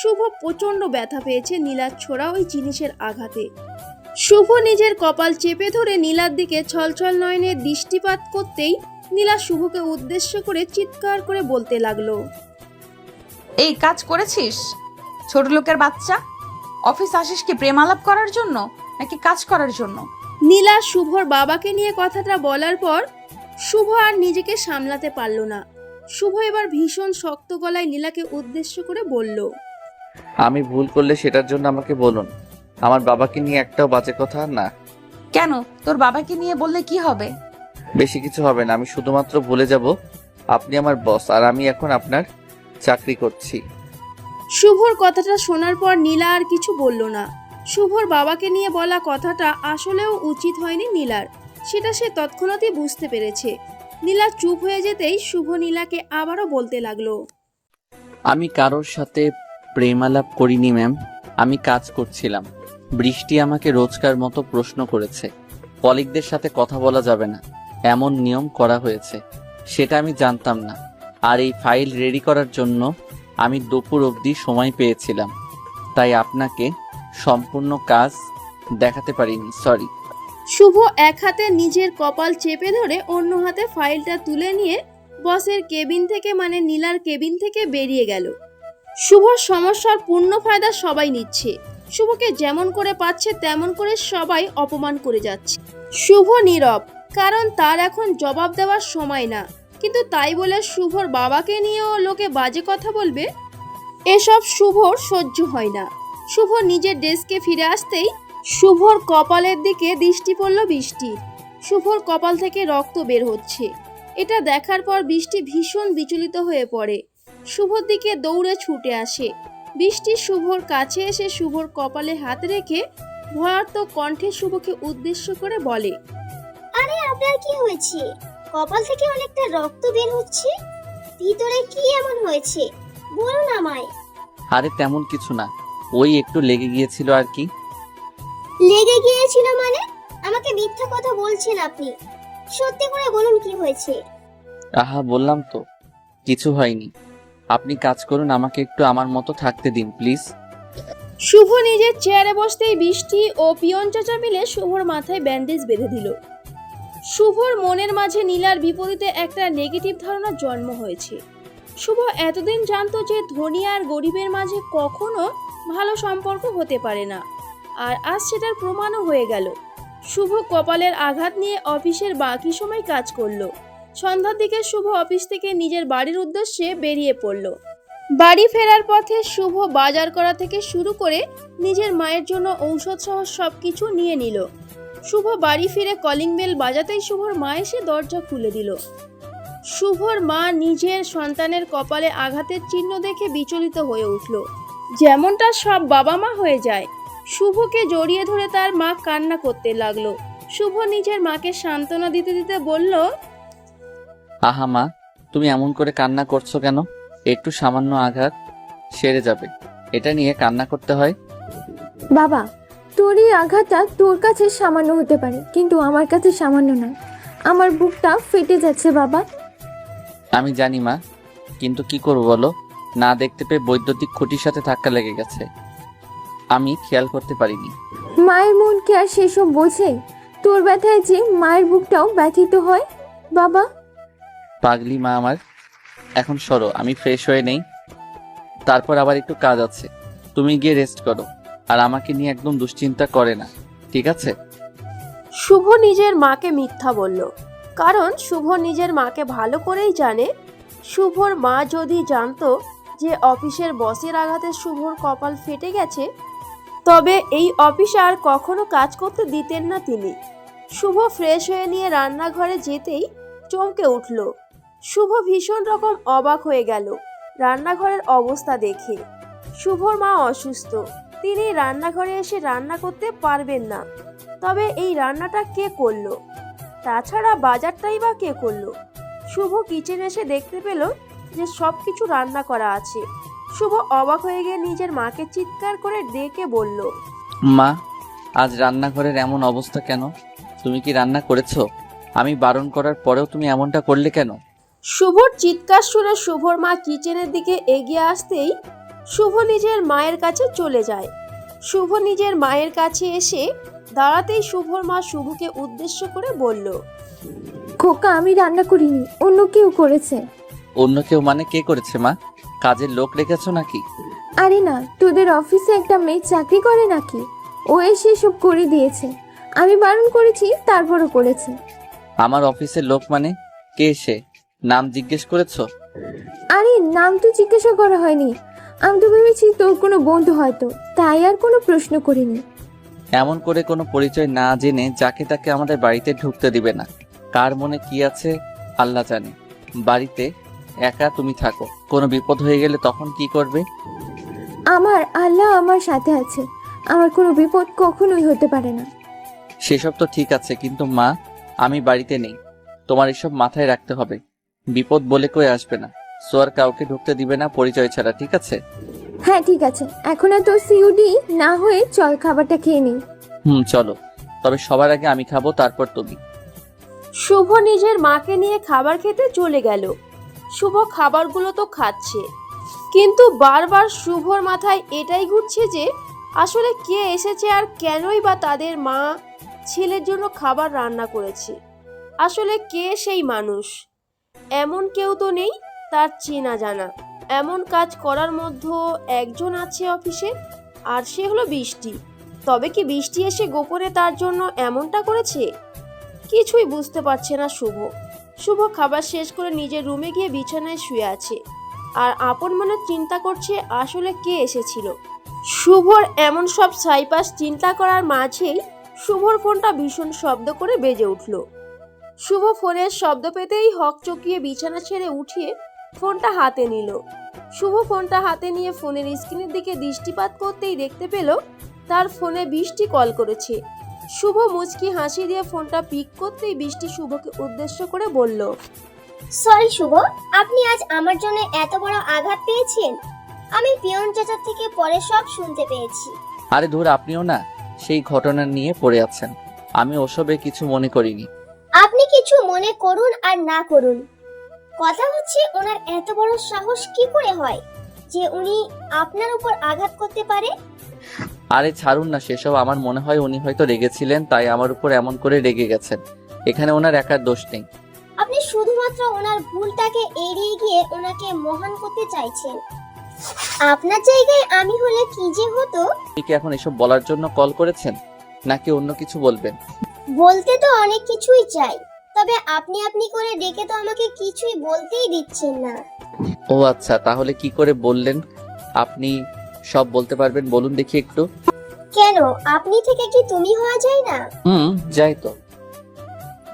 শুভ প্রচন্ড ব্যথা পেয়েছে নীলার ছোড়া ওই জিনিসের আঘাতে। শুভ নিজের কপাল চেপে ধরে নীলার দিকে ছলছল নয়নে দৃষ্টিপাত করতেই নীলা শুভকে উদ্দেশ্য করে চিৎকার করে বলতে লাগলো। এই কাজ করেছিস ছোট লোকের বাচ্চা? অফিস আসিস কি প্রেমালাপ করার জন্য নাকি কাজ করার জন্য? নীলা শুভর বাবাকে নিয়ে কথাটা বলার পর শুভ আর নিজেকে সামলাতে পারল না। শুভ এবার ভীষণ শক্ত গলায় নীলাকে উদ্দেশ্য করে বলল। আমি ভুল করলে সেটার জন্য আমাকে বলুন, আমার বাবাকে নিয়ে একটাও বাজে কথা না। কেন? তোর বাবাকে নিয়ে বললে কি হবে? বেশি কিছু হবে না, আমি শুধুমাত্র ভুলে যাব আপনি আমার বস আর আমি এখন আপনার চাকরি করছি। শুভর কথাটা শোনার পর নীলা আর কিছু বলল না। শুভর বাবাকে নিয়ে বলা কথাটা আসলেও উচিত হয়নি নীলার, সেটা সে তৎক্ষণাৎই বুঝতে পেরেছে। নীলা চুপ হয়ে যেতেই শুভ নীলাকে আবারও বলতে লাগলো। আমি কারোর সাথে প্রেমালাপ করিনি ম্যাম, আমি কাজ করছিলাম। বৃষ্টি আমাকে রোজকার মতো প্রশ্ন করেছে, কলিগদের সাথে কথা বলা যাবে না, এমন নিয়ম করা হয়েছে, সেটা আমি জানতাম না। আর এই ফাইল রেডি করার জন্য আমি দুপুর অবধি সময় পেয়েছিলাম, তাই আপনাকে সম্পূর্ণ কাজ দেখাতে পারিনি, সরি। শুভ এক হাতে নিজের কপাল চেপে ধরে অন্য হাতে ফাইলটা তুলে নিয়ে বসের কেবিন থেকে মানে নীলার কেবিন থেকে বেরিয়ে গেল। শুভর সমস্যার পূর্ণ ফায়দা সবাই নিচ্ছে। শুভকে যেমন করে পাচ্ছে তেমন করে সবাই অপমান করে যাচ্ছে। শুভ নীরব, কারণ তার এখন জবাব দেওয়ার সময় না। কিন্তু তাই বলে শুভর বাবাকে নিয়েও লোকে বাজে কথা বলবে, এসব শুভর সহ্য হয় না। শুভ নিজের ডেস্কে ফিরে আসতেই শুভর কপালের দিকে দৃষ্টি পড়ল বৃষ্টির। শুভর কপাল থেকে রক্ত বের হচ্ছে। এটা দেখার পর বৃষ্টি ভীষণ বিচলিত হয়ে পড়ে, শুভর দিকে দৌড়ে ছুটে আসে। বৃষ্টি শুভর কাছে এসে শুভর কপালে হাত রেখে ভয়ার্ত কণ্ঠে শুভকে উদ্দেশ্য করে বলে। আরে আপনার কি হয়েছে? কপাল থেকে অনেকটা রক্ত বের হচ্ছে, ভিতরে কি এমন হয়েছে বলুন আমায়। আরে তেমন কিছু না, ওই একটু লেগে গিয়েছিল আর কি। লেগে গিয়েছিল মানে? আমাকে মিথ্যা কথা বলছেন আপনি, সত্যি করে বলুন কি হয়েছে। আহা বললাম তো কিছু হয়নি, আপনি কাজ করুন, আমাকে একটু আমার মতো থাকতে দিন প্লিজ। শুভ নিজের চেয়ারে বসতেই বৃষ্টি ও পিয়ন চাচা মিলে শুভর মাথায় ব্যান্ডেজ বেঁধে দিল। শুভর মনের মাঝে নীলার বিপরীতে একটা নেগেটিভ ধারণার জন্ম হয়েছে। শুভ এতদিন জানতো যে ধনী আর গরিবের মাঝে কখনো ভালো সম্পর্ক হতে পারে না, আর আজ সেটার প্রমাণও হয়ে গেল। শুভ কপালের আঘাত নিয়ে অফিসের বাকি সময় কাজ করলো। সন্ধ্যার দিকে শুভ অফিস থেকে নিজের বাড়ির উদ্দেশ্যে বেরিয়ে পড়ল। বাড়ি ফেরার পথে শুভ বাজার করা থেকে শুরু করে নিজের মায়ের জন্য ঔষধ সহ সবকিছু নিয়ে নিল। শুভ বাড়ি ফিরে কলিং বেল বাজাতেই শুভর মা এসে দরজা খুলে দিল। শুভর মা নিজের সন্তানের কপালে আঘাতের চিহ্ন দেখে বিচলিত হয়ে উঠল, যেমনটা সব বাবা মা হয়ে যায়। শুভকে জড়িয়ে ধরে তার মা কান্না করতে লাগলো। শুভ নিজের মাকে সান্ত্বনা দিতে দিতে বলল, আহা মা, তুমি এমন করে কান্না করছো কেন? একটু সামান্য আঘাত, সেরে যাবে, এটা নিয়ে কান্না করতে হয়? বাবা, তোর এই আঘাতটা তোর কাছে সামান্য হতে পারে, কিন্তু আমার কাছে সামান্য নয়। আমার বুকটা ফেটে যাচ্ছে বাবা। আমি জানি মা, কিন্তু কি করবো বলো, না দেখতে পেয়ে বৈদ্যুতিক খুঁটির সাথে ধাক্কা লেগে গেছে, আমি খেয়াল করতে পারিনি। মায়ের মন কি আর সেসব বোঝে? তোর ব্যথায় যে মায়ের বুকটাও ব্যথিত হয় বাবা। পাগলি মা আমার, এখন সরো, আমি ফ্রেশ হয়ে নেই, তারপর আবার একটু কাজ আছে। তুমি গিয়ে রেস্ট করো, আর আমাকে নিয়ে একদম দুশ্চিন্তা করে না, ঠিক আছে? শুভ নিজের মাকে মিথ্যা বলল, কারণ শুভ নিজের মাকে ভালো করেই জানে। শুভর মা যদি জানতো যে অফিসের বসের আঘাতে শুভর কপাল ফেটে গেছে, তবে এই অফিসে আর কখনো কাজ করতে দিতেন না তিনি। শুভ ফ্রেশ হয়ে নিয়ে রান্নাঘরে যেতেই চমকে উঠল। শুভ ভীষণ রকম অবাক হয়ে গেল রান্নাঘরের অবস্থা দেখে। শুভর মা অসুস্থ, তিনি রান্নাঘরে এসে রান্না করতে পারবেন না। তবে এই রান্নাটা কে করলো? তাছাড়া বাজারটাই বা কে করলো? শুভ কিচেনে এসে দেখতে পেল যে সব কিছু রান্না করা আছে। শুভ অবাক হয়ে গিয়ে নিজের মাকে চিৎকার করে ডেকে বলল, মা, আজ রান্নাঘরের এমন অবস্থা কেন? তুমি কি রান্না করেছো? আমি বারণ করার পরেও তুমি এমনটা করলে কেন? শুভর চিৎকার শুনে শুভর মা কিচেনের দিকে এগিয়ে আসতেই শুভ নিজের মায়ের কাছে চলে যায়। শুভ নিজের মায়ের কাছে এসে দাঁড়াতেই শুভর মা শুভকে উদ্দেশ্য করে বলল, খোকা, আমি রান্না করিনি, অন্য কেউ করেছে। অন্য কেউ মানে কে করেছে মা? কাজের লোক রেখেছো নাকি? আরে না, তোদের অফিসে একটা মেয়ে চাকরি করে নাকি, ও এসে সব করে দিয়েছে। আমি বারণ করেছি, তারপরও করেছে। আমার অফিসের লোক মানে কে? সে নাম জিজ্ঞেস করেছো? আরে নাম তো জিজ্ঞাসা করা হয়নি, আমি তো ভেবেছি তোর কোনো বন্ধু হয়তো, তাই আর কোনো প্রশ্ন করিনি। এমন করে কোনো পরিচয় না জেনে যাকে তাকে আমাদের বাড়িতে ঢুকতে দিবে না। কার মনে কি আছে আল্লাহ জানে। বাড়িতে একা তুমি থাকো, কোনো বিপদ হয়ে গেলে তখন কি করবে? আমার আল্লাহ আমার সাথে আছে, আমার কোনো বিপদ কখনোই হতে পারে না। সেসব তো ঠিক আছে, কিন্তু মা, আমি বাড়িতে নেই, তোমার এসব মাথায় রাখতে হবে। বিপদ বলে কই আসবে না, সো আর কাউকে ঢুকতে দিবে না পরিচয় ছাড়া, ঠিক আছে? হ্যাঁ ঠিক আছে, এখন আর তোর সিউডি না হয়ে চল খাবারটা খেয়ে নিই। চলো, তবে সবার আগে আমি খাবো, তারপর তুমি। শুভ নিজের মাকে নিয়ে খাবার খেতে চলে গেল। শুভ খাবারগুলো তো খাচ্ছে, কিন্তু বারবার শুভর মাথায় এটাই ঘুরছে যে আসলে কে এসেছে আর কেনই বা তাদের মা ছেলের জন্য খাবার রান্না করেছে। আসলে কে সেই মানুষ? এমন কেউ তো নেই তার চেনা জানা। এমন কাজ করার মধ্যে একজন আছে অফিসে, আর সে হলো বৃষ্টি। তবে কি বৃষ্টি এসে গোপনে তার জন্য এমনটা করেছে? কিছুই বুঝতে পারছে না শুভ। শুভ খাবার শেষ করে নিজের রুমে গিয়ে বিছানায় শুয়ে আছে, আর আপন মনে চিন্তা করছে আসলে কে এসেছিল। শুভর এমন সব ছাইপাশ চিন্তা করার মাঝেই শুভর ফোনটা ভীষণ শব্দ করে বেজে উঠল। শুভ ফোনের শব্দ পেতেই হকচকিয়ে বিছানা ছেড়ে উঠিয়ে ফোনটা হাতে নিল। শুভ ফোনটা হাতে নিয়ে ফোনের স্ক্রিনের দিকে দৃষ্টিপাত করতেই দেখতে পেল তার ফোনে বৃষ্টি কল করেছে। শুভ মুচকি হাসি দিয়ে ফোনটা পিক করতেই বৃষ্টি শুভকে উদ্দেশ্য করে বলল, সরি শুভ, আপনি আজ আমার জন্য এত বড় আঘাত পেয়েছেন। আমি পিয়ন চাচার থেকে পরে সব শুনতে পেয়েছি। আরে ধুর, আপনিও না সেই ঘটনা নিয়ে পড়ে আছেন। আমি ওসবে কিছু মনে করিনি। আপনি কিছু মনে করুন আর না করুন, কথা হচ্ছে ওনার এত বড় সাহস কি করে হয় যে উনি আপনার উপর আঘাত করতে পারে? আরে ছাড়ুন না সেসব, আমার মনে হয় উনি হয়তো রেগেছিলেন, তাই আমার উপর এমন করে রেগে গেছেন। এখানে ওনার একার দোষ নেই। আপনি শুধুমাত্র ওনার ভুলটাকে এড়িয়ে গিয়ে ওনাকে মহান করতে চাইছেন। আপনার জায়গায় আমি হলে কি যে হতো। আপনি কি এখন এসব বলার জন্য কল করেছেন, নাকি অন্য কিছু বলবেন? বলতে তো অনেক কিছুই চাই, তবে আপনি আপনি করে ডেকে তো আমাকে কিছুই বলতেই দিচ্ছেন না। ও আচ্ছা, তাহলে কি করে বললেন? আপনি সব বলতে পারবেন, বলুন দেখি একটু। কেন, আপনি থেকে কি তুমি হওয়া যায় না? যাই তো।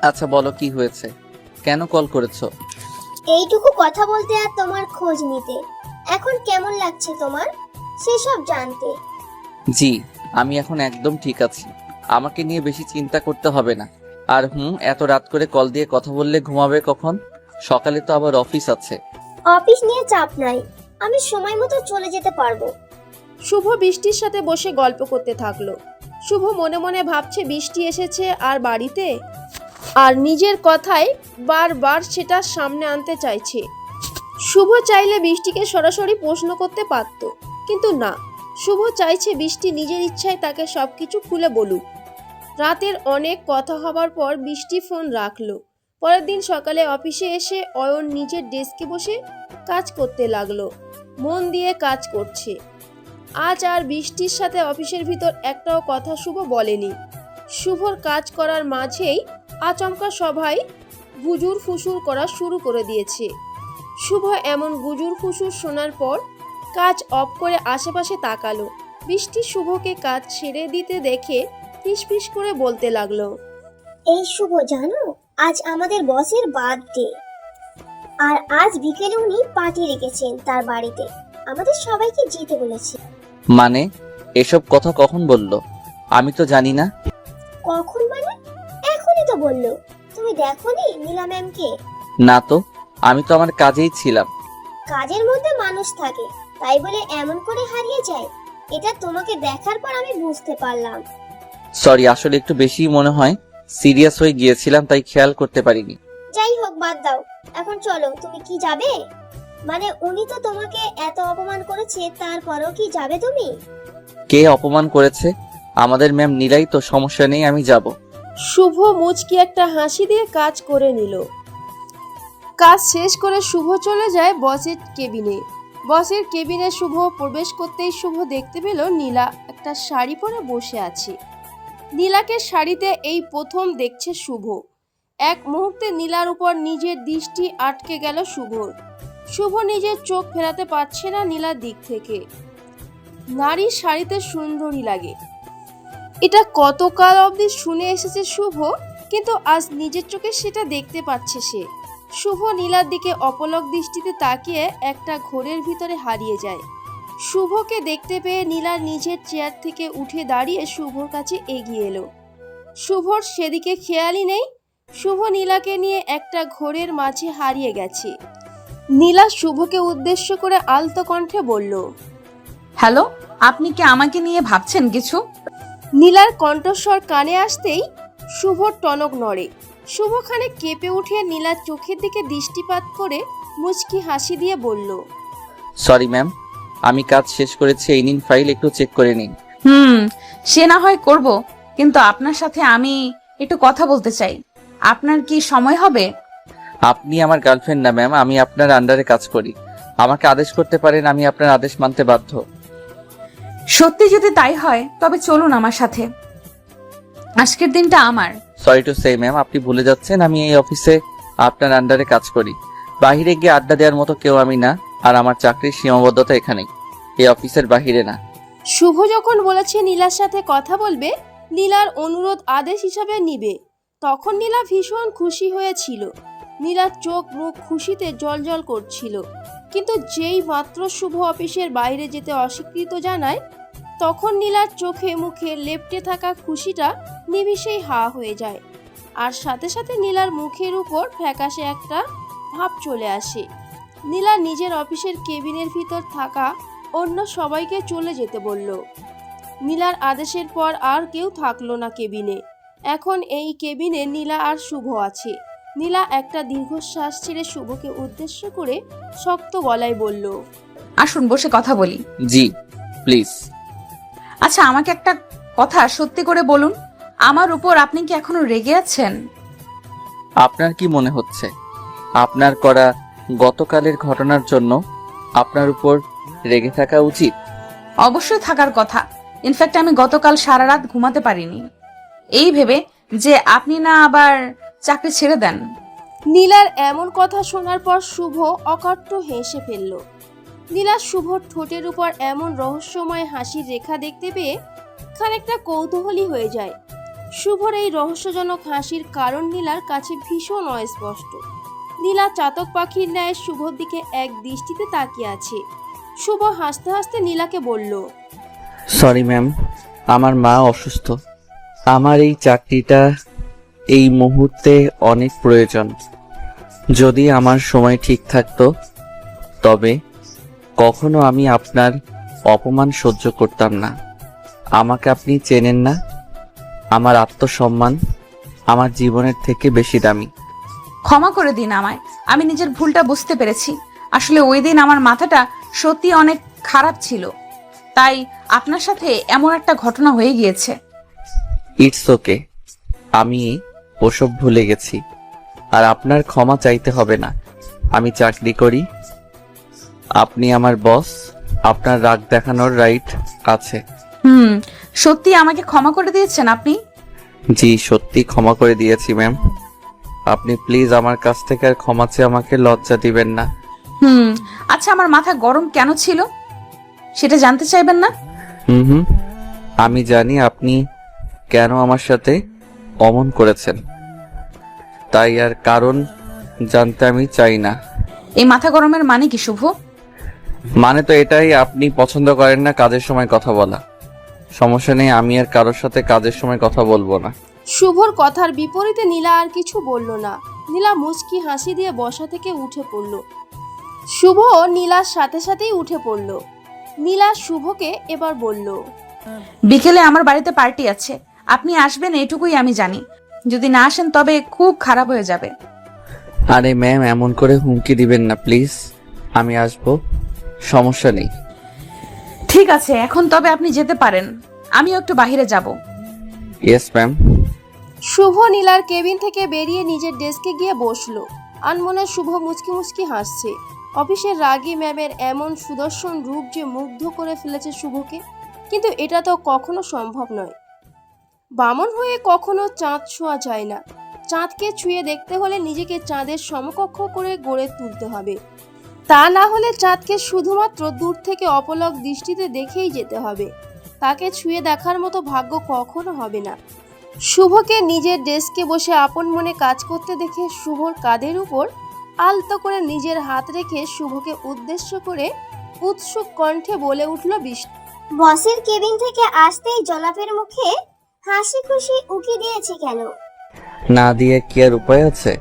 আচ্ছা বলো, কি হয়েছে, কেন কল করেছো? এইটুকু কথা বলতে আর তোমার খোঁজ নিতে। এখন কেমন লাগছে তোমার সেসব জানতে। জি, আমি এখন একদম ঠিক আছি। আমাকে নিয়ে বেশি চিন্তা করতে হবে না। আর এত রাত করে কল দিয়ে কথা বললে ঘুমাবে কখন? সকালে তো আবার অফিস আছে। অফিস নিয়ে চাপ নাই, আমি সময় মতো চলে যেতে পারবো। শুভ বৃষ্টির সাথে বসে গল্প করতে থাকলো। শুভ মনে মনে ভাবছে বৃষ্টি এসেছে আর বাড়িতে, আর নিজের কথায় বারবার সেটা সামনে আনতে চাইছে। শুভ চাইলে বৃষ্টিকে সরাসরি প্রশ্ন করতে পারত, কিন্তু না, শুভ চাইছে বৃষ্টি নিজের ইচ্ছায় তাকে সবকিছু খুলে বলুক। রাতের অনেক কথা হবার পর বৃষ্টি ফোন রাখলো। পরের দিন সকালে অফিসে এসে অয়ন নিজের ডেস্কে বসে কাজ করতে লাগলো। মন দিয়ে কাজ করছে। আজ আর বৃষ্টির সাথে অফিসের ভিতর একটাও কথা শুভ বলেনি। শুভর কাজ করার মাঝেই আচমকা সবাই গুজুর ফুসুর করা শুরু করে দিয়েছে। শুভ এমন গুজুর ফুসুর শোনার পর কাজ অফ করে আশেপাশে তাকালো। বৃষ্টি শুভকে কাজ ছেড়ে দিতে দেখে ফিসফিস করে বলতে লাগলো, এই শুভ, জানো আজ আমাদের বসের বার্থডে, আর আজ বিকেলে উনি পার্টি রেখেছেন তার বাড়িতে। আমাদের সবাইকে যেতে বলেছে। মানে এসব কথা কখন বললো? আমি তো জানি না। কখন মানে? এখনই তো বললো। তুমি দেখোনি নীলা ম্যামকে? না তো, আমি তো আমার কাজেই ছিলাম। কাজের মধ্যে মানুষ থাকে, তাই বলে এমন করে হারিয়ে যায়, এটা তোমাকে দেখার পর আমি বুঝতে পারলাম। সরি, আসলে একটু বেশি মনে হয় সিরিয়াস হয়ে গিয়েছিলাম, তাই খেয়াল করতে পারিনি। যাই হোক, বাদ দাও। এখন চলো। তুমি কি যাবে? মানে উনি তো তোমাকে এত অপমান করেছে, তারপরেও কি যাবে তুমি? কে অপমান করেছে? আমাদের ম্যাম নীলাই তো, সমস্যা নেই, আমি যাব। শুভ মুচকি একটা হাসি দিয়ে কাজ করে নিল। কাজ শেষ করে শুভ চলে যায় বসের কেবিনে। বসের কেবিনে শুভ প্রবেশ করতেই শুভ দেখতে পেল নীলা একটা শাড়ি পরে বসে আছে। নীলাকে শাড়িতে এই প্রথম দেখছে শুভ। এক মুহূর্তে নীলার উপর নিজের দৃষ্টি আটকে গেল শুভর। শুভ নিজের চোখ ফেরাতে পারছে না নীলার দিক থেকে। নারী শাড়িতে সুন্দরী লাগে, এটা কতকাল অবধি শুনে এসেছে শুভ, কিন্তু আজ নিজের চোখে সেটা দেখতে পাচ্ছে সে। শুভ নীলার দিকে অপলক দৃষ্টিতে তাকিয়ে একটা ঘোরের ভিতরে হারিয়ে যায়। শুভকে দেখতে পেয়ে নীলা নিজের চেয়ার থেকে উঠে দাঁড়িয়ে শুভর কাছে এগিয়ে এলো। শুভর সেদিকে খেয়ালই নেই, শুভ নীলাকে নিয়ে একটা ঘোরের মাঝে হারিয়ে গেছে। নীলা শুভকে উদ্দেশ্য করে আলতো কণ্ঠে বলল, হ্যালো, আপনি কি আমাকে নিয়ে ভাবছেন কিছু? নীলার কণ্ঠস্বর কানে আসতেই শুভর টনক নড়ে। শুভ খানে কেঁপে উঠে নীলার চোখের দিকে দৃষ্টিপাত করে মুচকি হাসি দিয়ে বলল, সরি ম্যাম, আমি কাজ শেষ করেছি, এই নিন ফাইল, একটু চেক করে নিন। সে না হয় করব, কিন্তু আপনার সাথে আমি একটু কথা বলতে চাই। আপনার কি সময় হবে? আপনি আমার গার্লফ্রেন্ড না ম্যাম, আমি আপনার আন্ডারে কাজ করি। আমাকে আদেশ করতে পারেন, আমি আপনার আদেশ মানতে বাধ্য। সত্যি যদি তাই হয় তবে চলুন আমার সাথে। আজকের দিনটা আমার। সরি টু সে ম্যাম, আপনি ভুলে যাচ্ছেন আমি এই অফিসে আপনার আন্ডারে কাজ করি। বাহিরে গিয়ে আড্ডা দেওয়ার মতো কেউ আমি না, আর আমার চাকরির সীমাবদ্ধতা এখানেই, এই অফিসের বাহিরে না। শুভ যখন বলেছে নীলার সাথে কথা বলবে, নীলার অনুরোধ আদেশ হিসাবে নিবে, তখন নীলা ভীষণ খুশি হয়েছিল। নীলার চোখ মুখ খুশিতে জ্বলজ্বল করছিল। কিন্তু যেই মাত্র শুভ অফিসের বাইরে যেতে অস্বীকৃত জানায়, তখন নীলার চোখে মুখে লেপ্টে থাকা খুশিটা নিমিষেই হা হয়ে যায়। আর সাথে সাথে নীলার মুখের উপর ফ্যাকাশে একটা ভাব চলে আসে। নীলা নিজের অফিসের কেবিনের ভিতর থাকা অন্য সবাইকে চলে যেতে বলল। নীলার আদেশের পর আর কেউ থাকলো না কেবিনে। এখন এই কেবিনে নীলা আর শুভ আছে। নীলা একটা দীর্ঘশ্বাস ছেড়ে শুভকে উদ্দেশ্য করে শক্ত গলায় বলল, আসুন বসে কথা বলি। জি প্লিজ। আচ্ছা, আমাকে একটা কথা সত্যি করে বলুন, আমার উপর আপনি কি এখনো রেগে আছেন? আপনার কি মনে হচ্ছে আপনার করা গতকালের ঘটনার জন্য আপনার উপর রেগে থাকা উচিত? অবশ্যই থাকার কথা। ইনফ্যাক্ট আমি গতকাল সারা রাত ঘুমাতে পারিনি, এই ভেবে যে আপনি না আবার চাকরি ছেড়ে দেন। নীলার এমন কথা শোনার পর শুভ অকাট্য হেসে ফেলল। নীলা শুভর ঠোঁটের উপর এমন রহস্যময় হাসির রেখা দেখতে পেয়ে খানিকটা কৌতূহলী হয়ে যায়। শুভর এই রহস্যজনক হাসির কারণ নীলার কাছে ভীষণ অস্পষ্ট। নীলা চাতক পাখির ন্যায় শুভর দিকে এক দৃষ্টিতে তাকিয়ে আছে। শুভ হাসতে হাসতে নীলাকে বলল, সরি ম্যাম, আমার মা অসুস্থ। আমার এই চাকরিটা এই মুহূর্তে অনেক প্রয়োজন। যদি আমার সময় ঠিক থাকতো তবে কখনো আমি আপনার অপমান সহ্য করতাম না। আমাকে আপনি চেনেন না। আমার আত্মসম্মান আমার জীবনের থেকে বেশি দামি। ক্ষমা করে দিন আমায়, আমি নিজের ভুলটা বুঝতে পেরেছি। আসলে ওই দিন আমার মাথাটা সত্যি অনেক খারাপ ছিল, তাই আপনার সাথে এমন একটা ঘটনা হয়ে গিয়েছে। ইটস ওকে, আমি ওসব ভুলে গেছি। আর আপনার ক্ষমা চাইতে হবে না। আমি চাকরি করি, আপনি আমার বস, আপনার রাগ দেখানোর রাইট আছে। সত্যি আমাকে ক্ষমা করে দিয়েছেন আপনি? জি, সত্যি ক্ষমা করে দিয়েছি ম্যাম। আপনি প্লিজ আমার কাছ থেকে আর ক্ষমা চেয়ে আমাকে লজ্জা দিবেন না। আচ্ছা, আমার মাথা গরম কেন ছিল সেটা জানতে চাইবেন না? হুম, আমি জানি আপনি কেন আমার সাথে অমন করেছেন, তাই আর কারণ জানতে আমি চাই না। এই মাথা গরমের মানে কি শুভ? মানে তো এটাই, আপনি পছন্দ করেন না কাজের সময় কথা বলা। সমস্যা নেই, আমি আর কারোর সাথে কাজের সময় কথা বলবো না। শুভর কথার বিপরীতে নীলা আর কিছু বলল না। নীলা মুচকি হাসি দিয়ে বসা থেকে উঠে পড়ল। শুভ নীলার সাথে সাথেই উঠে পড়ল। নীলা শুভকে এবার বলল, বিকেলে আমার বাড়িতে পার্টি আছে, আপনি আসবেন এটুকুই আমি জানি। যদি না আসেন তবে খুব খারাপ হয়ে যাবে। আরে ম্যাম, এমন করে হুমকি দিবেন না প্লিজ। আমি আসবো, সমস্যা নেই। ঠিক আছে, এখন তবে আপনি যেতে পারেন, আমিও একটু বাইরে যাব। Yes ma'am. শুভ নীলার কেবিন থেকে বেরিয়ে নিজের ডেস্কে গিয়ে বসলো। আনমনে শুভ মুচকি মুচকি হাসছে। অফিসের রাগী ম্যামের এমন সুদর্শন রূপ যে মুগ্ধ করে ফেলেছে শুভকে, কিন্তু এটা তো কখনো সম্ভব নয়। বামন হয়ে কখনো চাঁদ ছোঁয়া যায় না। চাঁদকে ছুঁয়ে দেখতে হলে নিজেকে চাঁদের সমকক্ষ করে গড়ে তুলতে হবে। তা না হলে চাঁদকে শুধুমাত্র দূর থেকে অপলক দৃষ্টিতে দেখেই যেতে হবে। তাকে ছুঁয়ে দেখার মতো ভাগ্য কখনো হবে না। শুভকে নিজের ডেস্কে বসে আপন মনে কাজ করতে দেখে শুভর কাঁধের উপর আলতো করে নিজের হাত রেখে শুভকে উদ্দেশ্য করে উৎসুক কণ্ঠে বলে উঠল বৃষ্টি। বসের কেবিন থেকে আসতেই জনাবের মুখে হাসি খুশি উকি দিয়েছে কেন? না দিয়ে কি আর উপায় আছে?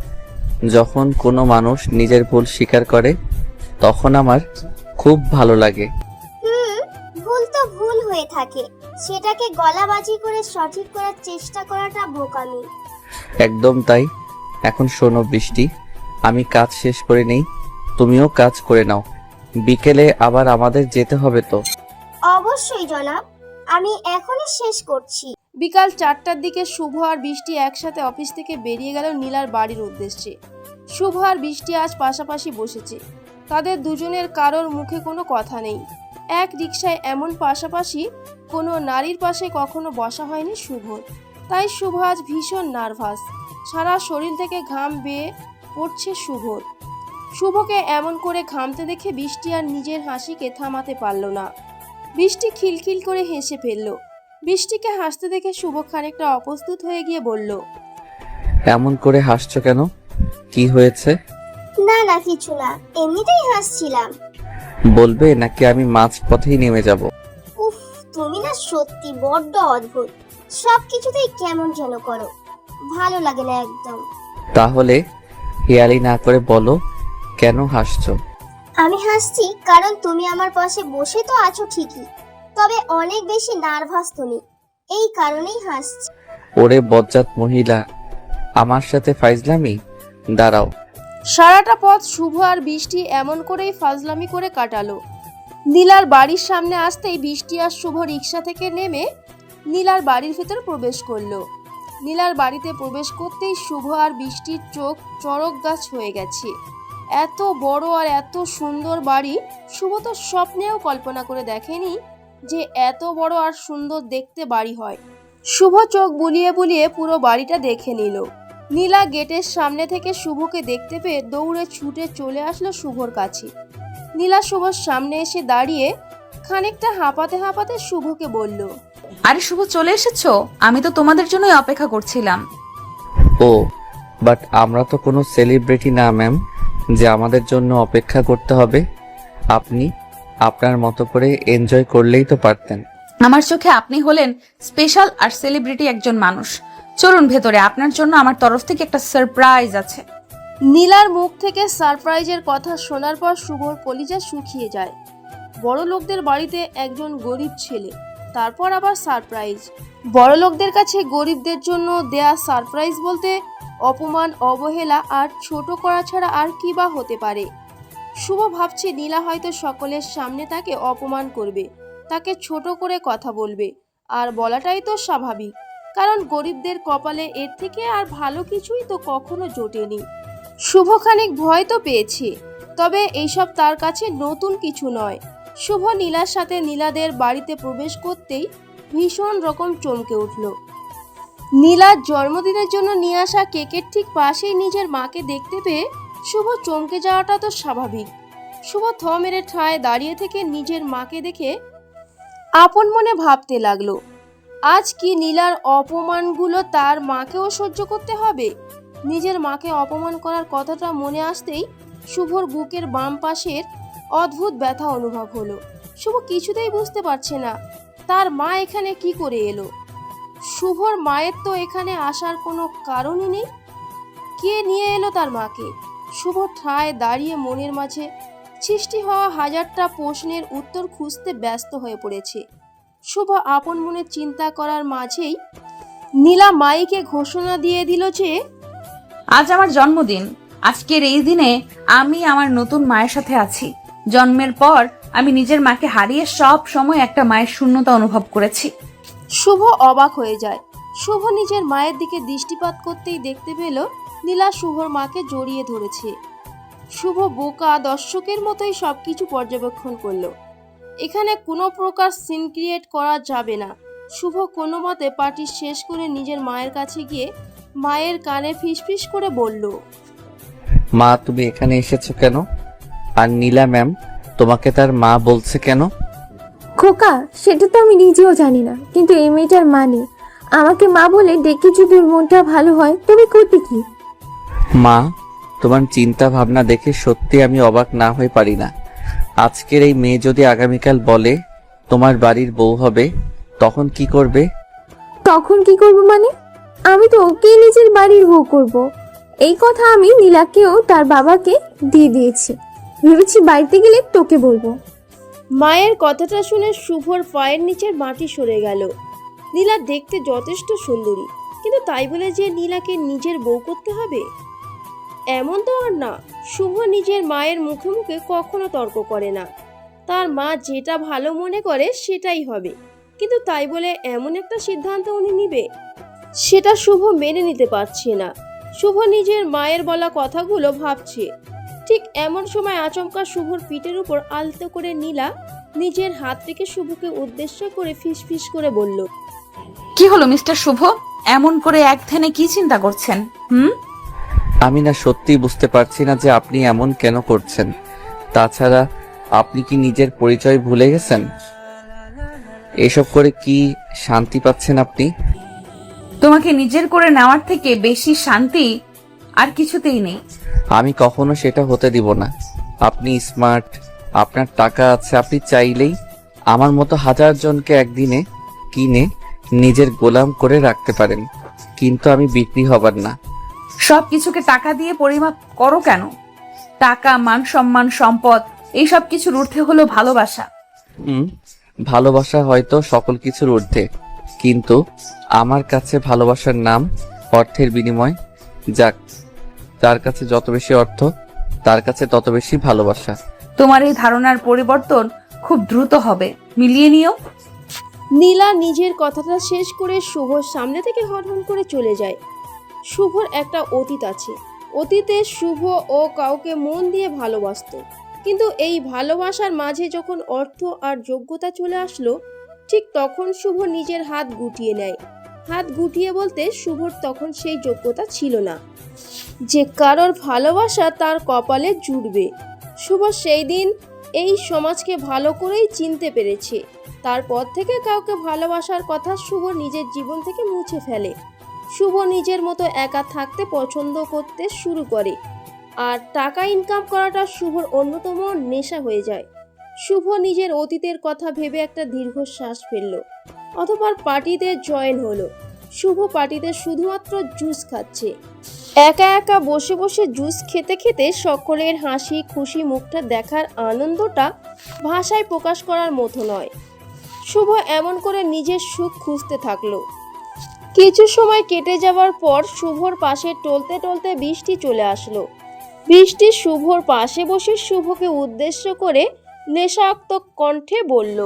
যখন কোনো মানুষ নিজের ভুল স্বীকার করে তখন আমার খুব ভালো লাগে। ভুল তো ভুল হয়ে থাকে, সেটাকে গলাবাজি করে সঠিক করার চেষ্টা করাটা বোকামি। একদম তাই। এখন শোনো বৃষ্টি, আমি কাজ শেষ করে নেই, তুমিও কাজ করে নাও। বিকেলে আবার আমাদের যেতে হবে তো। অবশ্যই জনাব, আমি এখনই শেষ করছি। বিকাল 4টার দিকে শুভ আর বৃষ্টি একসাথে অফিস থেকে বেরিয়ে গেল নীলার বাড়ির উদ্দেশ্যে। শুভ আর বৃষ্টি আজ পাশাপাশি বসেছে। তাদের দুজনের কারোর মুখে কোনো কথা নেই। এক রিকশায় এমন পাশাপাশি কোনো নারীর পাশে কখনো বসা হয়নি শুভর। তাই শুভ আজ ভীষণ নার্ভাস। সারা শরীর থেকে ঘাম বেয়ে পড়ছে শুভর। শুভকে এমন করে ঘামতে দেখে বৃষ্টি আর নিজের হাসিকে থামাতে পারল না। বৃষ্টি খিলখিল করে হেসে ফেলল। বৃষ্টিকে হাসতে দেখে শুভ খানিকটা অপ্রস্তুত হয়ে গিয়ে বলল, এমন করে হাসছো কেন? কি হয়েছে? না না, কিছু না, এমনিতেই হাসছিলাম। বলবে নাকি আমি মাঝ পথেই নেমে যাব? উফ, তুমি না সত্যি বড্ড অদ্ভুত। সবকিছুতেই কেমন যেন করো, ভালো লাগে না একদম। তাহলে হেয়ালি না করে বলো, কেন হাসছো? আমি হাসছি কারণ তুমি আমার পাশে বসে তো আছো ঠিকই, তবে অনেক বেশি নার্ভাস তুমি, এই কারণেই হাসছি। ওরে বজ্জাত মহিলা, আমার সাথে ফাইজলামি? দাঁড়াও। সারাটা পথ শুভ আর বৃষ্টি এমন করেই ফাজলামি করে কাটালো। নীলার বাড়ির সামনে আসতেই বৃষ্টি আর শুভ রিকশা থেকে নেমে নীলার বাড়ির ভেতর প্রবেশ করলো। নীলার বাড়িতে প্রবেশ করতেই শুভ আর বৃষ্টির চোখ চড়ক গাছ হয়ে গেছে। এত বড় আর এত সুন্দর বাড়ি শুভ তো স্বপ্নেও কল্পনা করে দেখেনি যে এত বড় আর সুন্দর দেখতে বাড়ি হয়। শুভ চোখ বুলিয়ে বুলিয়ে পুরো বাড়িটা দেখে নিল। নীলা গেটের সামনে থেকে শুভকে দেখতে পেয়ে দৌড়ে ছুটে চলে আসলো শুভর কাছে। নীলা শুভর সামনে এসে দাঁড়িয়ে খানিকটা হাঁপাতে হাঁপাতে শুভকে বলল, আরে শুভ, চলে এসেছো? আমি তো তোমাদের জন্যই অপেক্ষা করছিলাম। ও বাট আমরা তো কোনো সেলিব্রিটি না ম্যাম, যে আমাদের জন্য অপেক্ষা করতে হবে। আপনি আপনার মতো করে এনজয় করলেই তো পারতেন। আমার চোখে আপনি হলেন স্পেশাল আর সেলিব্রিটি একজন মানুষ। চলুন ভেতরে, আপনার জন্য আমার তরফ থেকে একটা সারপ্রাইজ আছে। নীলার মুখ থেকে সারপ্রাইজের কথা শোনার পর শুভর কলিজা শুকিয়ে যায়। বড় লোকদের বাড়িতে একজন গরিব ছেলে, তারপর আবার সারপ্রাইজ। বড় লোকদের কাছে গরিবদের জন্য দেয়া সারপ্রাইজ বলতে অপমান, অবহেলা আর ছোট করা ছাড়া আর কি বা হতে পারে। শুভ ভাবছে নীলা হয়তো সকলের সামনে তাকে অপমান করবে, তাকে ছোট করে কথা বলবে, আর বলাটাই তো স্বাভাবিক, কারণ গরিবদের কপালে এর থেকে আর ভালো কিছুই তো কখনো জোটেনি। শুভ খানিক ভয় তো পেয়েছে, তবে এইসব তার কাছে নতুন কিছু নয়। শুভ নীলার সাথে নীলাদের বাড়িতে প্রবেশ করতেই ভীষণ রকম চমকে উঠল। নীলার জন্মদিনের জন্য নিয়ে আসা কেকের ঠিক পাশেই নিজের মাকে দেখতে পেয়ে শুভ চমকে যাওয়াটা তো স্বাভাবিক। শুভ থ মেরে ঠায় দাঁড়িয়ে থেকে নিজের মাকে দেখে আপন মনে ভাবতে লাগলো, আজ কি নীলার অপমানগুলো তার মাকেও সহ্য করতে হবে? নিজের মাকে অপমান করার কথাটা মনে আসতেই শুভর বুকের বাম পাশের অদ্ভুত ব্যথা অনুভব হলো। শুভ কিছুতেই বুঝতে পারছে না তার মা এখানে কি করে এলো। শুভর মায়ের তো এখানে আসার কোনো কারণই নেই। কে নিয়ে এলো তার মাকে? শুভ ঠায় দাঁড়িয়ে মনের মাঝে সৃষ্টি হওয়া হাজারটা প্রশ্নের উত্তর খুঁজতে ব্যস্ত হয়ে পড়েছে। শুভ আপন মনে চিন্তা করার মাঝেই নীলা মাইকে ঘোষণা দিয়ে দিল যে আজ আমার জন্মদিন। আজকের এই দিনে আমি আমার নতুন মায়ের সাথে আছি। জন্মের পর আমি নিজের মাকে হারিয়ে সব সময় একটা মায়ের শূন্যতা অনুভব করেছি। শুভ অবাক হয়ে যায়। শুভ নিজের মায়ের দিকে দৃষ্টিপাত করতেই দেখতে পেল নীলা শুভর মাকে জড়িয়ে ধরেছে। শুভ বোকা দর্শকের মতোই সবকিছু পর্যবেক্ষণ করলো। এখানে কোনো প্রকার সিন ক্রিয়েট করা যাবে না। শুভ কোনো মতে পার্টি শেষ করে নিজের মায়ের কাছে গিয়ে মায়ের কানে ফিসফিস করে বলল, মা তুমি এখানে এসেছো কেন? আর নীলা ম্যাম তোমাকে তার মা বলছে কেন? খোকা, সেটা তো আমি নিজেও জানি না, কিন্তু এই মেয়েটার মানে আমাকে মা বলে ডেকে যদি ওর মনটা ভালো হয় তবে করতে কি? মা তোমার চিন্তা ভাবনা দেখে সত্যি আমি অবাক না হয়ে পারি না। আজকের এই মেয়ে যদি আগামীকাল বলে তোমার বাড়ির বউ হবে, তখন কি করবে? তখন কি করব মানে? আমি তো ওকেই নিজের বাড়ির বউ করব। এই কথা আমি নীলাকেও তার বাবাকে দিয়ে দিয়েছি। ভেবেছি বাড়িতে গেলে তোকে বলবো। মায়ের কথাটা শুনে শুভর পায়ের নিচের মাটি সরে গেল। নীলা দেখতে যথেষ্ট সুন্দরী, কিন্তু তাই বলে যে নীলাকে নিজের বউ করতে হবে এমন তো আর না। শুভ নিজের মায়ের মুখে মুখে কখনো তর্ক করে না। তার মা যেটা ভালো মনে করে সেটাই হবে, কিন্তু তাই বলে এমন একটা সিদ্ধান্ত উনি নিবে, সেটা শুভ মেনে নিতে পারছে না। শুভ নিজের মায়ের বলা কথাগুলো ভাবছে। ঠিক এমন সময় আচমকা শুভর পিঠের উপর আলতো করে নীলা নিজের হাত থেকে শুভকে উদ্দেশ্য করে ফিসফিস করে বলল, কি হলো মিস্টার শুভ? এমন করে এক ধ্যানে কি চিন্তা করছেন? আমি না সত্যি বুঝতে পারছি না যে আপনি এমন কেন করছেন। তাছাড়া আপনি কি নিজের পরিচয় ভুলে গেছেন? এসব করে কি শান্তি পাচ্ছেন আপনি? তোমাকে নিজের করে নেওয়ার থেকে বেশি শান্তি আর কিছুতেই নেই। আমি কখনো সেটা হতে দিব না। আপনি স্মার্ট, আপনার টাকা আছে, আপনি চাইলেই আমার মতো হাজার জনকে একদিনে কিনে নিজের গোলাম করে রাখতে পারেন, কিন্তু আমি বিক্রি হবার না। সবকিছুকে টাকা দিয়ে পরিমাপ করো কেন? টাকা, মান সম্মান, সম্পদ এইসব কিছুর ঊর্ধ্বে হলো ভালোবাসা। ভালোবাসা হয়তো সকল কিছুর ঊর্ধ্বে, কিন্তু আমার কাছে ভালোবাসার নাম অর্থের বিনিময়। যাক, যার কাছে যত বেশি অর্থ তার কাছে তত বেশি ভালোবাসা। তোমার এই ধারণার পরিবর্তন খুব দ্রুত হবে, মিলিয়ে নিও। নীলা নিজের কথাটা শেষ করে শুভর সামনে থেকে হটহট করে চলে যায়। শুভর একটা অতীত আছে। অতীতে শুভ ও কাউকে মন দিয়ে ভালোবাসতো, কিন্তু এই ভালোবাসার মাঝে যখন অর্থ আর যোগ্যতা চলে আসলো, ঠিক তখন শুভ নিজের হাত গুটিয়ে নেয়। হাত গুটিয়ে বলতে শুভর তখন সেই যোগ্যতা ছিল না যে কারোর ভালোবাসা তার কপালে জুড়বে। শুভ সেই দিন এই সমাজকে ভালো করেই চিনতে পেরেছে। তারপর থেকে কাউকে ভালোবাসার কথা শুভ নিজের জীবন থেকে মুছে ফেলে। শুভ নিজের মতো একা থাকতে পছন্দ করতে শুরু করে, আর টাকা ইনকাম করাটা শুভর অন্যতম নেশা হয়ে যায়। শুভ নিজের অতীতের কথা ভেবে একটা দীর্ঘশ্বাস ফেলল। অতঃপর পার্টিতে জয়েন হলো। শুভ পার্টিতে শুধুমাত্র জুস খাচ্ছে। একা একা বসে বসে জুস খেতে খেতে সকলের হাসি খুশি মুখটা দেখার আনন্দটা ভাষায় প্রকাশ করার মতো নয়। শুভ এমন করে নিজের সুখ খুঁজতে থাকলো। কিছু সময় কেটে যাওয়ার পর শুভর পাশে টলতে টলতে বৃষ্টি চলে আসলো। বৃষ্টি শুভর পাশে বসে শুভকে উদ্দেশ্য করে নেশাক্ত কণ্ঠে বলল,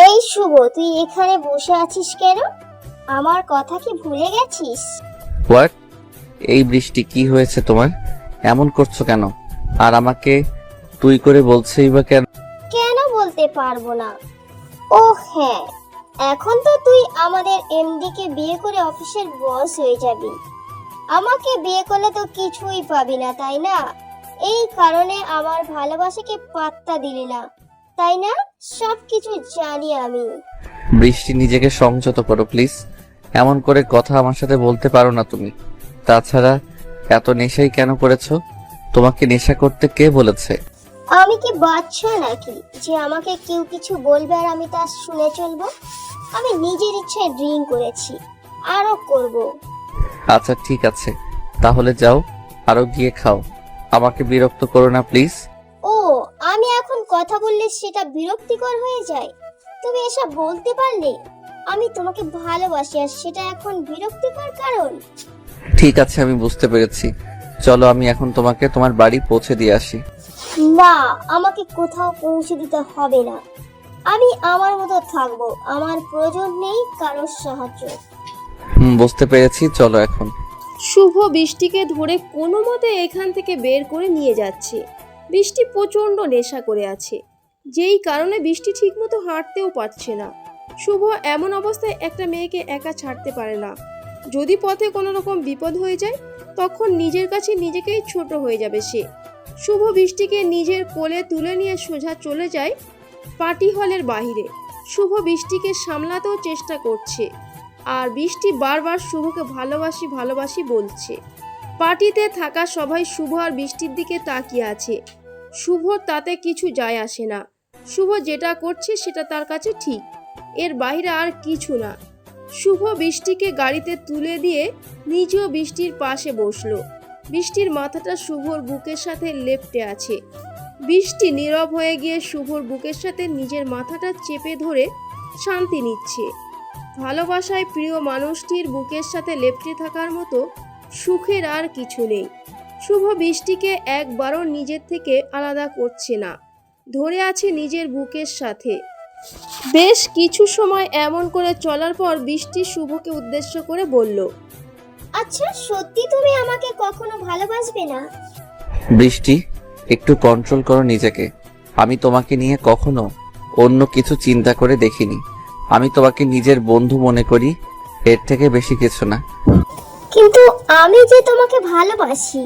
এই শুভ, তুই এখানে বসে আছিস কেন? আমার কথা কি ভুলে গেছিস? হোয়াট? এই বৃষ্টি, কি হয়েছে তোমার? এমন করছো কেন? আর আমাকে তুই করে বলছেই বা কেন? কেন বলতে পারবো না? ও হ্যাঁ, এখন তো তুই আমাদের এমডি কে বিয়ে করে অফিসের বস হয়ে যাবি। আমাকে বিয়ে করলে তো কিছুই পাবি না, তাই না? এই কারণে আমার ভালোবাসাকে পাত্তা দিলি না, তাই না? সবকিছু জানি আমি। বৃষ্টি, নিজেকে সংযত করো প্লিজ। এমন করে কথা আমার সাথে বলতে পারো না তুমি। তাছাড়া এত নেশাই কেন করেছো? তোমাকে নেশা করতে কে বলেছে? আমি কি বাচ্চা নাকি যে আমাকে কেউ কিছু বলবে আর আমি তা শুনে চলবো? আমি নিজের ইচ্ছায় ড্রিঙ্ক করেছি, আরো করব। আচ্ছা ঠিক আছে, তাহলে যাও, আরো গিয়ে খাও। আমাকে বিরক্ত করো না প্লিজ। ও, আমি এখন কথা বললে সেটা বিরক্তিকর হয়ে যায়? তুমি এসব বলতে পারলে? আমি তোমাকে ভালোবাসি আর সেটা এখন বিরক্তিকর কারণ? ঠিক আছে, আমি বুঝতে পেরেছি। চলো, আমি এখন তোমাকে তোমার বাড়ি পৌঁছে দিয়ে আসি। না, আমাকে কোথাও পৌঁছে দিতে হবে না। আমি আমার মতো থাকবো। আমার প্রয়োজন নেই কারোর সাহায্য। বুঝতে পেরেছি, চলো এখন। শুভ বৃষ্টিকে ধরে কোনো মতে এখান থেকে বের করে নিয়ে যাচ্ছে। বৃষ্টি প্রচণ্ড নেশা করে আছে, যেই কারণে বৃষ্টি ঠিকমতো হাঁটতেও পারছে না। শুভ এমন অবস্থায় একটা মেয়েকে একা ছাড়তে পারে না। যদি পথে কোনো রকম বিপদ হয়ে যায়, তখন নিজের কাছে নিজেকেই ছোট হয়ে যাবে সে। শুভ বৃষ্টিকে নিজের কোলে তুলে নিয়ে সোজা চলে যায় পার্টি হলের বাইরে। শুভ বৃষ্টিকে সামলাতেও চেষ্টা করছে, আর বৃষ্টি বারবার শুভকে ভালোবাসি ভালোবাসি বলছে। পার্টিতে থাকা সবাই শুভ আর বৃষ্টির দিকে তাকিয়ে আছে। শুভর তাতে কিছু যায় আসে না। শুভ যেটা করছে সেটা তার কাছে ঠিক, এর বাইরে আর কিছু না। শুভ বৃষ্টিকে গাড়িতে তুলে দিয়ে নিজেও বৃষ্টির পাশে বসলো। বৃষ্টির মাথাটা শুভর বুকের সাথে লেপ্টে আছে। বৃষ্টি নীরব হয়ে গিয়ে শুভর বুকের সাথে নিজের মাথাটা চেপে ধরে শান্তি নিচ্ছে। ভালোবাসায় প্রিয় মানুষটির বুকের সাথে লেপ্টে থাকার মতো সুখের আর কিছু নেই। শুভ বৃষ্টিকে একবারও নিজের থেকে আলাদা করছে না, ধরে আছে নিজের বুকের সাথে। বেশ কিছু সময় এমন করে চলার পর বৃষ্টি শুভকে উদ্দেশ্য করে বলল, আচ্ছা, সত্যি তুমি আমাকে কখনো ভালোবাসবে না? বৃষ্টি, একটু কন্ট্রোল করো নিজেকে। আমি তোমাকে নিয়ে কখনো অন্য কিছু চিন্তা করে দেখিনি। আমি তোমাকে নিজের বন্ধু মনে করি, এর থেকে বেশি কিছু না। কিন্তু আমি যে তোমাকে ভালোবাসি,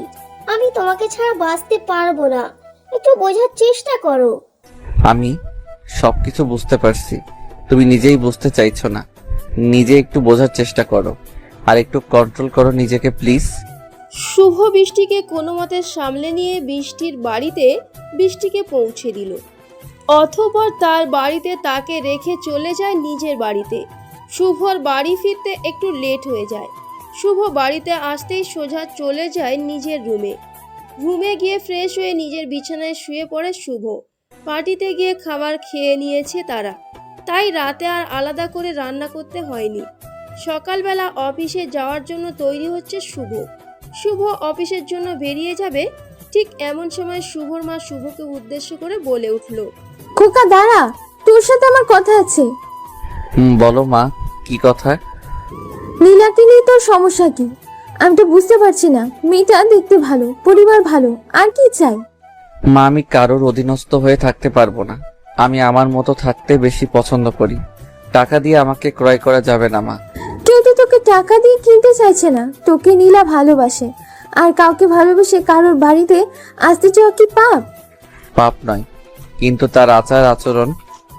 আমি তোমাকে ছাড়া বাঁচতে পারবো না। একটু বোঝার চেষ্টা করো। আমি সবকিছু বুঝতে পারছি, তুমি নিজেই বুঝতে চাইছো না। নিজে একটু বোঝার চেষ্টা করো, আর একটু কন্ট্রোল করো নিজেকে প্লিজ। শুভ বৃষ্টিকে কোনো মতে সামলে নিয়ে বৃষ্টির বাড়িতে বৃষ্টিকে পৌঁছে দিল। অতঃপর তার বাড়িতে তাকে রেখে চলে যায় নিজের বাড়িতে। শুভর বাড়ি ফিরতে একটু লেট হয়ে যায়। শুভ বাড়িতে আসতেই সোজা চলে যায় নিজের রুমে গিয়ে ফ্রেশ হয়ে নিজের বিছানায় শুয়ে পড়ে শুভ। পার্টিতে গিয়ে খাবার খেয়ে নিয়েছে তারা, তাই রাতে আর আলাদা করে রান্না করতে হয়নি। সকালবেলা অফিসে যাওয়ার জন্য তৈরি হচ্ছে শুভ। শুভ অফিসের জন্য বেরিয়ে যাবে, ঠিক এমন সময় শুভর মা শুভকে উদ্দেশ্য করে বলে উঠল, খোকা দাঁড়া, তোর সাথে আমার কথা আছে। বলো মা, কি কথা? নীলাকে নিয়ে তোর সমস্যা কি? আমি তো বুঝতে পারছি না। মেয়েটা দেখতে ভালো, পরিবার ভালো, আর কি চাই? মা, আমি কারোর অধীনস্থ হয়ে থাকতে পারবো না। আমি আমার মতো থাকতে বেশি পছন্দ করি। টাকা দিয়ে আমাকে ক্রয় করা যাবে না মা। কেউ তো তোকে টাকা দিয়ে কিনতে চাইছে না। তোকে নীলা ভালোবাসে, আর কাউকে ভালোবেসে কারোর বাড়িতে আসতে চাওয়া কি পাপ? পাপ নয়, কিন্তু তার আচার আচরণ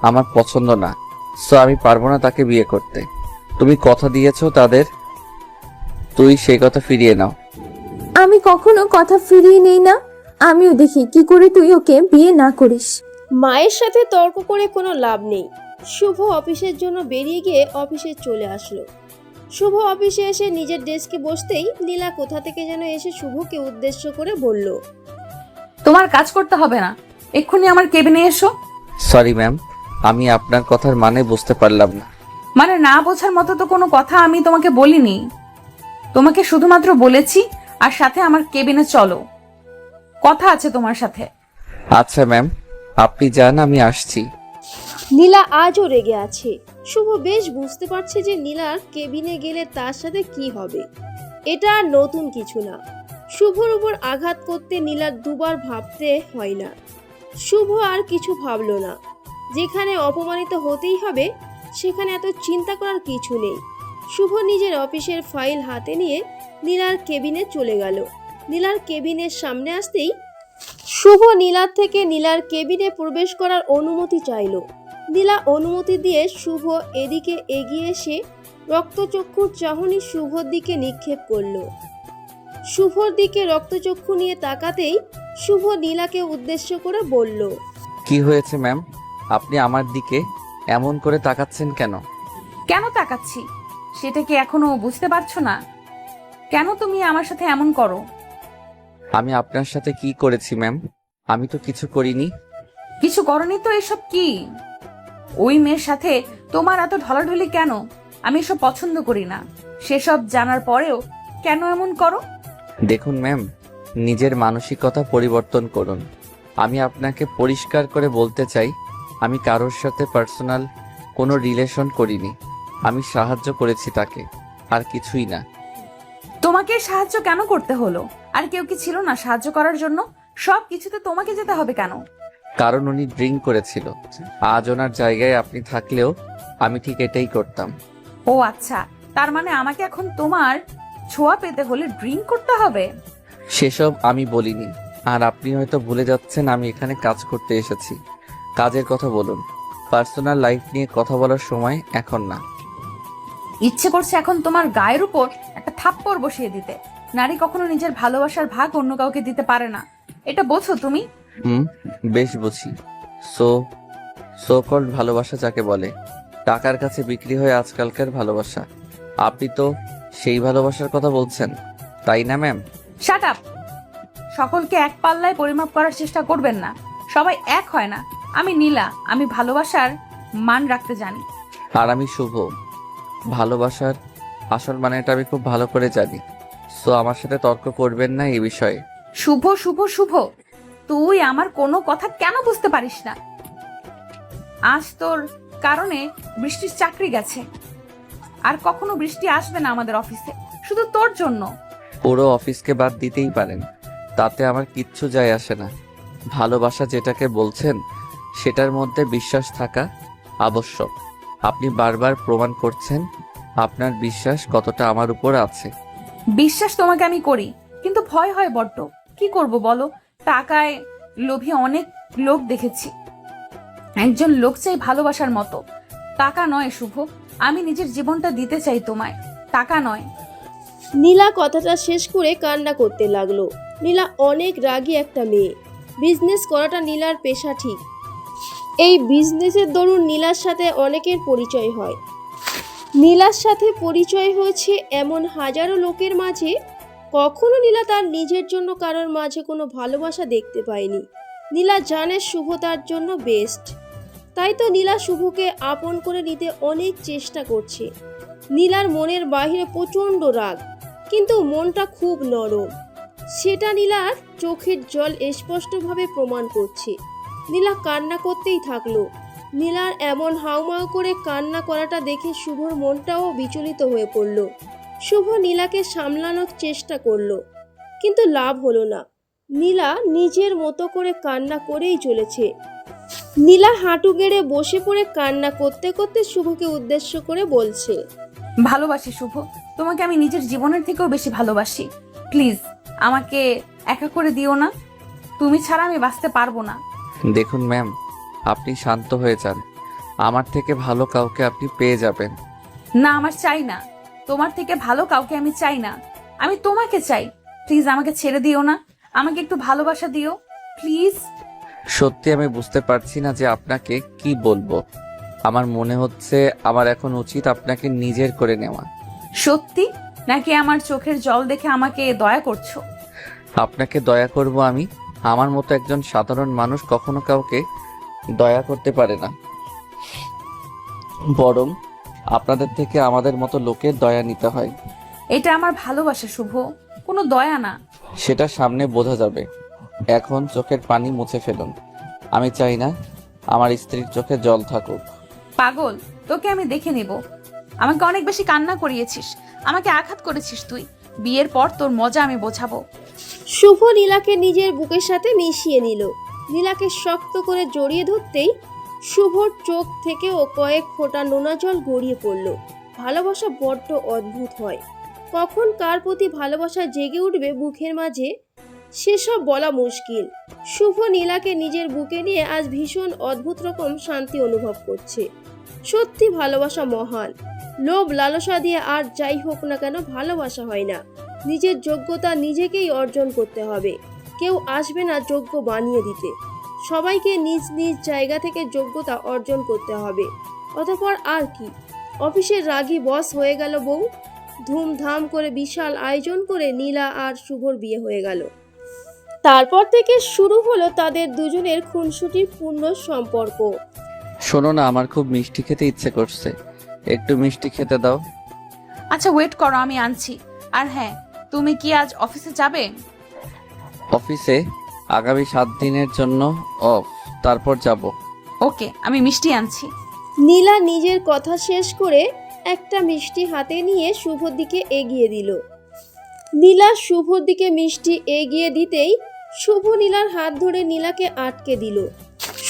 আমার পছন্দ না। সো আমি পারবো না তাকে বিয়ে করতে। তুমি কথা দিয়েছো তাদের, তুই সেই কথা ফিরিয়ে নাও। আমি কখনো কথা ফিরিয়ে নেই না। আমিও দেখি কি করে তুই ওকে বিয়ে না করিস। মায়ের সাথে তর্ক করে কোনো লাভ নেই। শুভ অফিসের জন্য বেরিয়ে গিয়ে অফিসে চলে আসলো। শুভ অফিসে এসে নিজের ডেস্কে বসতেই নীলা কোথা থেকে যেন এসে শুভকে উদ্দেশ্য করে বলল, তোমার কাজ করতে হবে না, এক্ষুনি আমার কেবিনে এসো। সরি ম্যাম, আমি আপনার কথার মানে বুঝতে পারলাম না। মানে না বোঝার মতো তো কোনো কথা আমি তোমাকে বলিনি। তোমাকে শুধুমাত্র বলেছি আর সাথে আমার কেবিনে চলো, কথা আছে তোমার সাথে। আচ্ছা ম্যাম, আপনি যান, আমি আসছি। নীলা আজও রেগে আছে। শুভ বেশ বুঝতে পারছে যে নীলার কেবিনে গেলে তার সাথে কি হবে। এটা আর নতুন কিছু না। শুভর উপর আঘাত করতে নীলার দুবার ভাবতে হয় না। শুভ আর কিছু ভাবলো না। যেখানে অপমানিত হতেই হবে সেখানে এত চিন্তা করার কিছু নেই। শুভ নিজের অফিসের ফাইল হাতে নিয়ে নীলার কেবিনে চলে গেল। নীলার কেবিনের সামনে আসতেই শুভ নীলার থেকে নীলার কেবিনে প্রবেশ করার অনুমতি চাইল। নীলা অনুমতি দিয়ে শুভ এদিকে এগিয়ে এসে রক্তচক্ষুর চাহনি শুভর দিকে নিক্ষেপ করলো। শুভর দিকে রক্তচক্ষু নিয়ে তাকাতেই শুভ নীলাকে উদ্দেশ্য করে বলল, কি হয়েছে ম্যাম, আপনি আমার দিকে এমন করে তাকাচ্ছেন কেন? কেন তাকাচ্ছি সেটা কি এখনো বুঝতে পারছো না? কেন তুমি আমার সাথে এমন করো? আমি আপনার সাথে কি করেছি ম্যাম? আমি তো কিছু করিনি। কিছু করনি তো? এসব কি? ওই মেয়ের সাথে তোমার এত ঢলাঢলি কেন? আমি এসব পছন্দ করি না। সেসব জানার পরেও কেন এমন করো? দেখুন ম্যাম, নিজের মানসিকতা পরিবর্তন করুন। আমি আপনাকে পরিষ্কার করে বলতে চাই, আমি কারোর সাথে পার্সোনাল কোনো রিলেশন করিনি। আমি সাহায্য করেছি তাকে, আর কিছুই না। তোমাকে সাহায্য কেন করতে হলো? আর কেউ কি ছিল না সাহায্য করার জন্য? সব কিছুতে তোমাকে যেতে হবে কেন? কারণ উনি ড্রিঙ্ক করেছিল। আজ ওনার জায়গায় আপনি থাকলেও আমি ঠিক এটাই করতাম। ও আচ্ছা, তার মানে আমাকে এখন তোমার ছোঁয়া পেতে হলে ড্রিঙ্ক করতে হবে? সেসব আমি বলিনি। আর আপনি হয়তো ভুলে যাচ্ছেন আমি এখানে কাজ করতে এসেছি। কাজের কথা বলুন, পার্সোনাল লাইফ নিয়ে কথা বলার সময় এখন না। ইচ্ছে করছে এখন তোমার গায়ের উপর একটা থাপ্পড় বসিয়ে দিতে। নারী কখনো নিজের ভালোবাসার ভাগ অন্য কাউকে দিতে পারে না, এটা বোঝো তুমি? বেশ বুঝি। সো কল্ড ভালোবাসা যাকে বলে, টাকার কাছে বিক্রি হয় আজকালকার ভালোবাসা। আপনি তো সেই ভালোবাসার কথা বলছেন, তাই না ম্যাম? Shut up! সকলকে এক পাল্লায় পরিমাপ করার চেষ্টা করবেন না। সবাই এক হয় না। আমি নীলা, আমি ভালোবাসার মান রাখতে জানি। আর আমি শুভ। ভালোবাসার আসল মানেটা আমি খুব ভালো করে জানি। সো আমার সাথে তর্ক করবেন না এই বিষয়ে। শুভ শুভ শুভ, তুই আমার কোনো কথা কেন বুঝতে পারিস না? আজ তোর কারণে বৃষ্টির চাকরি গেছে, আর কখনো বৃষ্টি আসবে না আমাদের অফিসে, শুধু তোর জন্য। পুরো অফিসকে বাদ দিতেই পারেন, তাতে আমার কিচ্ছু যায় আসে না। ভালোবাসা যেটাকে বলছেন সেটার মধ্যে বিশ্বাস থাকা আবশ্যক। আপনি বারবার প্রমাণ করছেন আপনার বিশ্বাস কতটা আমার উপর আছে। বিশ্বাস তোমাকে আমি করি, কিন্তু ভয় হয় বড্ড। কি করব বলো? টাকায় লোভী অনেক লোক দেখেছি। একজন লোক চাই ভালোবাসার মতো, টাকা নয় শুভ। আমি নিজের জীবনটা দিতে চাই তোমায়, টাকা নয়। নীলা কথাটা শেষ করে কান্না করতে লাগলো। নীলা অনেক রাগী একটা মেয়ে। বিজনেস করাটা নীলার পেশা ঠিক। এই বিজনেসের দরুন নীলার সাথে অনেকের পরিচয় হয়। নীলার সাথে পরিচয় হয়েছে এমন হাজারো লোকের মাঝে। কখনো নীলা তার নিজের জন্য কারোর মাঝে কোনো ভালোবাসা দেখতে পায়নি। নীলা জানে শুভ তার জন্য বেস্ট, তাই তো নীলা শুভকে আপন করে নিতে অনেক চেষ্টা করছে। নীলার মনের বাহিরে প্রচণ্ড রাগ, কিন্তু মনটা খুব নরম। সেটা নীলার চোখের জল স্পষ্টভাবে প্রমাণ করছে। নীলা কান্না করতেই থাকলো। নীলার এমন হাউমাউ করে কান্না করাটা দেখে শুভর মনটাও বিচলিত হয়ে পড়ল। শুভ নীলাকে সামলানোর চেষ্টা করলো, কিন্তু লাভ হলো না। নীলা নিজের মতো করে কান্না করেই চলেছে। নীলা হাঁটু গেড়ে বসে পড়ে কান্না করতে করতে শুভকে উদ্দেশ্য করে বলছে, ভালোবাসি শুভ, তোমাকে আমি নিজের জীবনের থেকেও বেশি ভালোবাসি। প্লিজ আমাকে একা করে দিও না, তুমি ছাড়া আমি বাঁচতে পারবো না। দেখুন ম্যাম, আপনি শান্ত হয়ে যান। আমার থেকে ভালো কাউকে আপনি পেয়ে যাবেন। না, আমার চাই না, তোমার থেকে ভালো কাউকে আমি চাই না, আমি তোমাকে চাই। প্লিজ আমাকে ছেড়ে দিও না, আমাকে একটু ভালোবাসা দিও প্লিজ। সত্যি আমি বুঝতে পারছি না যে আপনাকে কি বলবো। আমার মনে হচ্ছে আমার এখন উচিত আপনাকে নিজের করে নেওয়া। সত্যি নাকি আমার চোখের জল দেখে আমাকে দয়া করছো? আপনাকে দয়া করব আমি? আমার মতো একজন সাধারণ মানুষ কখনো কাউকে দয়া করতে পারে না, বরং আপনাদের থেকে আমাদের মতো লোকের দয়া নিতে হয়। এটা আমার ভালোবাসা শুভ, কোনো দয়া না। সেটা সামনে বোঝা যাবে। এখন চোখের পানি মুছে ফেলুন। আমি চাই না আমার স্ত্রীর চোখে জল থাকুক। পাগল, তোকে আমি দেখে নেব। আমাকে অনেক বেশি কান্না করিয়েছিস, আমাকে আঘাত করেছিস তুই। বিয়ের পর তোর মজা আমি বোঝাবো। শুভ নীলাকে নিজের বুকের সাথে মিশিয়ে নিল। নীলাকে শক্ত করে জড়িয়ে ধরতেই শুভর চোখ থেকেও কয়েক ফোঁটা নোনা জল গড়িয়ে পড়ল। ভালোবাসা বড্ড অদ্ভুত হয়, কখন কার প্রতি ভালোবাসা জেগে উঠবে বুকের মাঝে সেসব বলা মুশকিল। শুভ নীলাকে নিজের বুকে নিয়ে আজ ভীষণ অদ্ভুত রকম শান্তি অনুভব করছে। সত্যি ভালোবাসা মহান। লোভ লালসা দিয়ে আর যাই হোক না কেন ভালোবাসা হয় না। নিজের যোগ্যতা নিজেকেই অর্জন করতে হবে, কেউ আসবে না যোগ্য বানিয়ে দিতে। সবাইকে নিজ নিজ জায়গা থেকে যোগ্যতা অর্জন করতে হবে। অতঃপর আর কি, অফিসের রাগী বস হয়ে গেল বউ। ধুমধাম করে বিশাল আয়োজন করে নীলা আর শুভর বিয়ে হয়ে গেল। তারপর থেকে শুরু হলো তাদের দুজনের খুনসুটির পূর্ণ সম্পর্ক। শোনো না, আমার খুব মিষ্টি খেতে ইচ্ছে করছে, একটু মিষ্টি খেতে দাও। আচ্ছা ওয়েট করো, আমি আনছি। আর হ্যাঁ, তুমি কি আজ অফিসে যাবে? অফিসে আগামী 7 দিনের জন্য অফ, তারপর যাব। ওকে, আমি মিষ্টি আনছি। নীলা নিজের কথা শেষ করে একটা মিষ্টি হাতে নিয়ে শুভর দিকে এগিয়ে দিল। নীলা শুভর দিকে মিষ্টি এগিয়ে দিতেই শুভ নীলার হাত ধরে নীলাকে আটকে দিল।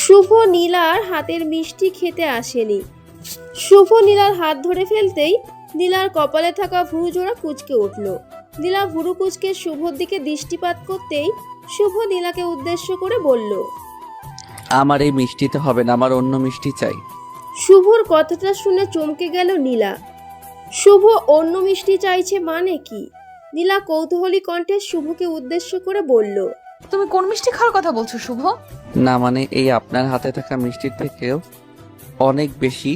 শুভ নীলার হাতের মিষ্টি খেতে আসেনি। শুভ নীলার হাত ধরে ফেলতেই নীলার কপালে থাকা ভুরু জোড়া কুঁচকে উঠল। নীলা ভুরু কুঁচকে শুভর দিকে দৃষ্টিপাত করতেই শুভ নীলাকে উদ্দেশ্য করে বলল, আমার এই মিষ্টিতে হবে না, আমার অন্য মিষ্টি চাই। শুভর কথাটা শুনে চমকে গেল নীলা। শুভ অন্য মিষ্টি চাইছে মানে কি? নীলা কৌতূহলী কণ্ঠে শুভকে উদ্দেশ্য করে বলল, তুমি কোন মিষ্টি খাওয়ার কথা বলছো শুভ? না মানে এই আপনার হাতে থাকা মিষ্টির থেকেও অনেক বেশি